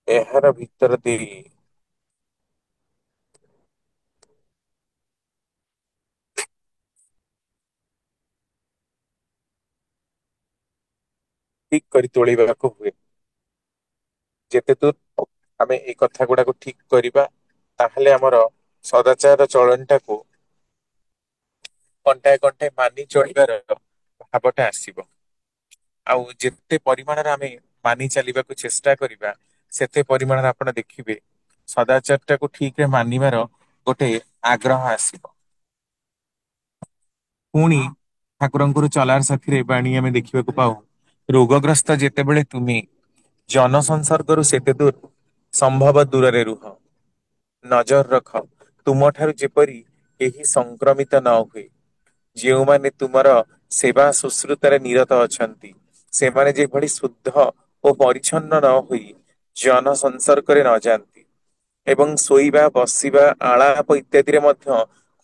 ଏହାର ଭିତର ଦେଇ ଠିକ କରି ତୋଳିବାକୁ ହୁଏ। ଯେତେ ଦୂର ଆମେ ଏଇ କଥା ଗୁଡାକୁ ଠିକ କରିବା, ତାହେଲେ ଆମର ସଦାଚାର ଚଳଣି ଟାକୁ କଣ୍ଟାଏ କଣ୍ଟାଏ ମାନି ଚଳିବାର ଭାବଟା ଆସିବ। ଆଉ ଯେତେ ପରିମାଣରେ ଆମେ ମାନି ଚାଲିବାକୁ ଚେଷ୍ଟା କରିବା, ସେତେ ପରିମାଣରେ ଆପଣ ଦେଖିବେ ସଦାଚାର ଟାକୁ ଠିକ ରେ ମାନିବାର ଗୋଟେ ଆଗ୍ରହ ଆସିବ। ପୁଣି ଠାକୁରଙ୍କର ଚଲାର ସାଥିରେ ବାଣୀ ଆମେ ଦେଖିବାକୁ ପାଉ, ରୋଗଗ୍ରସ୍ତ ଯେତେବେଳେ ତୁମେ, ଜନ ସଂସର୍ଗରୁ ସେତେ ଦୂର ସମ୍ଭବ ଦୂରରେ ରୁହ। ନଜର ରଖ ତୁମଠାରୁ ଯେପରି କେହି ସଂକ୍ରମିତ ନ ହୁଏ। ଯେଉଁମାନେ ତୁମର ସେବା ଶୁଶ୍ରୁତାରେ ନିରତ ଅଛନ୍ତି, ସେମାନେ ଯେଭଳି ଶୁଦ୍ଧ ଓ ପରିଚ୍ଛନ୍ନ ନ ହୋଇ ଜନ ସଂସର୍ଗରେ ନ ଯାଆନ୍ତି। ଏବଂ ଶୋଇବା, ବସିବା, ଆଳାପ ଇତ୍ୟାଦିରେ ମଧ୍ୟ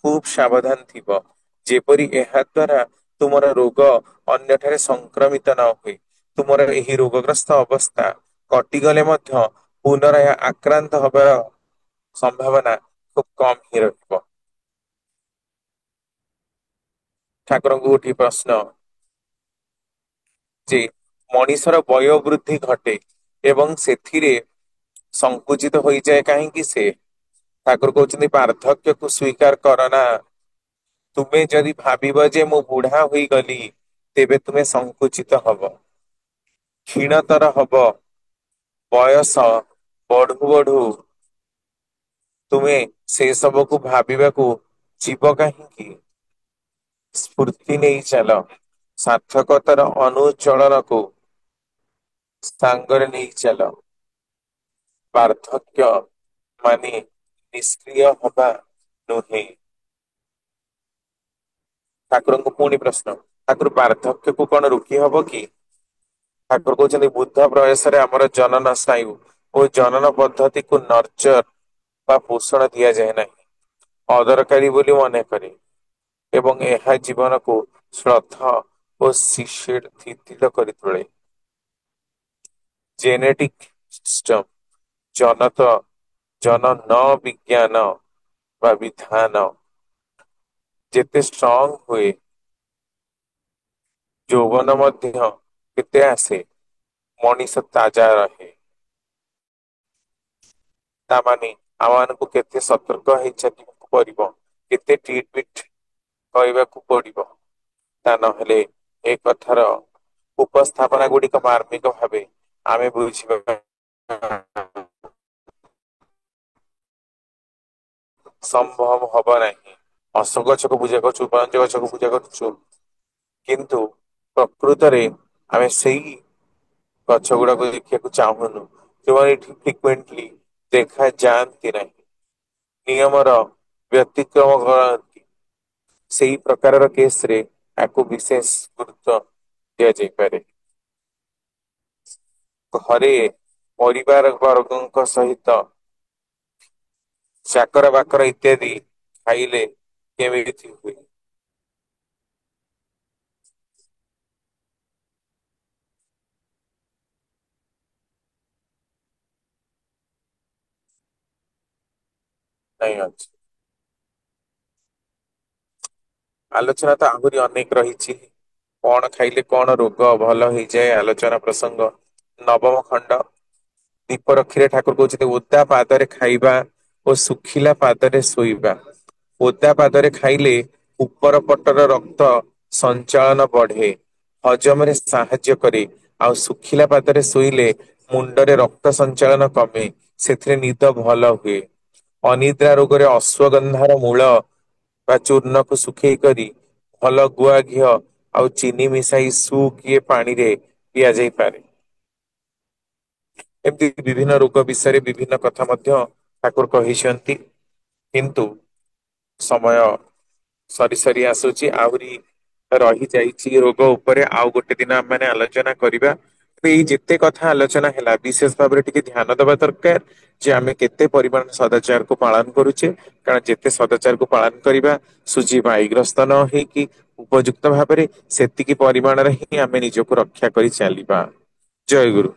ଖୁବ୍ ସାବଧାନ ଥିବ। ଯେପରି ଏହା ଦ୍ଵାରା ତୁମର ରୋଗ ଅନ୍ୟଠାରେ ସଂକ୍ରମିତ ନ ହୁଏ। ତୁମର ଏହି ରୋଗଗ୍ରସ୍ତ ଅବସ୍ଥା କଟିଗଲେ ମଧ୍ୟ ପୁନରାୟ ଆକ୍ରାନ୍ତ ହବାର ସମ୍ଭାବନା ଖୁବ କମ ହିଁ ରହିବ। ଠାକୁରଙ୍କୁ ଗୋଟିଏ ପ୍ରଶ୍ନ ଯେ ମଣିଷର ବୟୋବୃଦ୍ଧି ଘଟେ ଏବଂ ସେଥିରେ ସଂକୁଚିତ ହୋଇଯାଏ କାହିଁକି ସେ? ଠାକୁର କହୁଛନ୍ତି ବାର୍ଦ୍ଧକ୍ୟକୁ ସ୍ଵୀକାର କର ନା। ତୁମେ ଯଦି ଭାବିବ ଯେ ମୁଁ ବୁଢା ହୋଇଗଲି, ତେବେ ତୁମେ ସଂକୁଚିତ ହବ, କ୍ଷୀଣତର ହବ, ବୟସ ବଢୁ ବଢୁ ତୁମେ ସେ ସବୁକୁ ଭାବିବାକୁ ଯିବ କାହିଁକି? ସ୍ଫୂର୍ତ୍ତି ନେଇ ଚାଲ, ସାର୍ଥକତାର ଅନୁଚଳନକୁ ସାଙ୍ଗରେ ନେଇ ଚାଲ। ବାର୍ଦ୍ଧକ୍ୟ ମାନେ ନିଷ୍କ୍ରିୟ ହବା ନୁହେଁ। ଠାକୁରଙ୍କୁ ପୁଣି ପ୍ରଶ୍ନ, ଠାକୁର ବାର୍ଦ୍ଧକ୍ୟକୁ କଣ ରୋକି ହବ କି? ଠାକୁର କହୁଛନ୍ତି ବୁଦ୍ଧ ପ୍ରୟାସରେ ଆମର ଜନନ ସ୍ନାୟୁ ଓ ଜନନ ପଦ୍ଧତିକୁ ନର୍ଚର ବା ପୋଷଣ ଦିଆଯାଏ ନାହିଁ, ଅଦରକାରୀ ବୋଲି ମନେ କରେ ଏବଂ ଏହା ଜୀବନକୁ ଶ୍ରଦ୍ଧ ଓ ଶିଥିଳ କରି ତୋଳେ। ଜେନେଟିକ ସିଷ୍ଟମ ଜନତ ଜନ ନ ବିଜ୍ଞାନ ବା ବିଧାନ ଯେତେ ଷ୍ଟ୍ରଙ୍ଗ ହୁଏ ଯୌବନ ମଧ୍ୟ କେତେ ଆସେ, ମଣିଷ ତାଜା ରହେ। ତାମାନେ ଆମମାନଙ୍କୁ କେତେ ସତର୍କ ହେଇ ଚାଲିବାକୁ ପଡିବ, କେତେ ଟ୍ରିଟମେଣ୍ଟ କହିବାକୁ ପଡିବ, ତା ନହେଲେ ଏ କଥାର ଉପସ୍ଥାପନା ଗୁଡିକ ମାର୍ମିକ ଭାବେ ଆମେ ବୁଝିବା ସମ୍ଭବ ହବ ନାହିଁ। ଅଶୋକ ଗଛକୁ ପୂଜା କରୁଛୁ, ବରଞ୍ଚ ଗଛକୁ ପୂଜା କରୁଛୁ, କିନ୍ତୁ ପ୍ରକୃତରେ ଆମେ ସେଇ ଗଛ ଗୁଡାକୁ ଦେଖିବାକୁ ଚାହୁଁନୁ, ଯୋଉମାନେ ଏଠି ଫ୍ରିକୁଏଣ୍ଟଲି ଦେଖା ଯାଆନ୍ତି ନାହିଁ, ନିୟମର ବ୍ୟତିକ୍ରମ କରନ୍ତି। ସେଇ ପ୍ରକାରର କେସ ରେ ଆକୁ ବିଶେଷ ଗୁରୁତ୍ୱ ଦିଆଯାଇପାରେ। ଘରେ ପରିବାର ବର୍ଗଙ୍କ ସହିତ ଚାକର ବାକର ଇତ୍ୟାଦି ଖାଇଲେ କେମିତି ହୁଏ? ନାଇଁ ଅଛି। ଆଲୋଚନା ତ ଆହୁରି ଅନେକ ରହିଛି। କଣ ଖାଇଲେ କଣ ରୋଗ ଭଲ ହେଇଯାଏ ଆଲୋଚନା ପ୍ରସଙ୍ଗ ନବମ ଖଣ୍ଡ। ଦୀପ ରଖିଲେ ଠାକୁର କହୁଛନ୍ତି ଓଦା ପାଦରେ ଖାଇବା ଓ ଶୁଖିଲା ପାଦରେ ଶୋଇବା। ଓଦା ପାଦରେ ଖାଇଲେ ଉପର ପଟର ରକ୍ତ ସଞ୍ଚାଳନ ବଢେ, ହଜମରେ ସାହାଯ୍ୟ କରେ, ଆଉ ଶୁଖିଲା ପାଦରେ ଶୋଇଲେ ମୁଣ୍ଡରେ ରକ୍ତ ସଞ୍ଚାଳନ କମେ, ସେଥିରେ ନିଦ ଭଲ ହୁଏ। ଅନିଦ୍ରା ରୋଗରେ ଅଶ୍ଵଗନ୍ଧାର ମୂଳ ବା ଚୂର୍ଣ୍ଣକୁ ଶୁଖେଇ କରି ଭଲ ଗୁଆ ଘିଅ ଆଉ ଚିନି ମିଶାଇ ସୁପ୍ ପାଣିରେ ପିଆଯାଇପାରେ। ଏମିତି ବିଭିନ୍ନ ରୋଗ ବିଷୟରେ ବିଭିନ୍ନ କଥା ମଧ୍ୟ ଠାକୁର କହିଛନ୍ତି। କିନ୍ତୁ ସମୟ ସରି ସରି ଆସୁଛି, ଆହୁରି ରହିଯାଇଛି ରୋଗ ଉପରେ ଆଉ ଗୋଟେ ଦିନ ଆମେ ମାନେ ଆଲୋଚନା କରିବା। ଏଇ ଯେତେ କଥା ଆଲୋଚନା ହେଲା ବିଶେଷ ଭାବରେ ଟିକେ ଧ୍ୟାନ ଦବା ଦରକାର ଯେ ଆମେ କେତେ ପରିମାଣ ସଦାଚାରକୁ ପାଳନ କରୁଛେ, କାରଣ ଯେତେ ସଦାଚାରକୁ ପାଳନ କରିବା ସୁଜି ବାଇଗ୍ରସ୍ତ ନ ହେଇକି ଉପଯୁକ୍ତ ଭାବରେ ସେତିକି ପରିମାଣରେ ହିଁ ଆମେ ନିଜକୁ ରକ୍ଷା କରି ଚାଲିବା। ଜୟ ଗୁରୁ।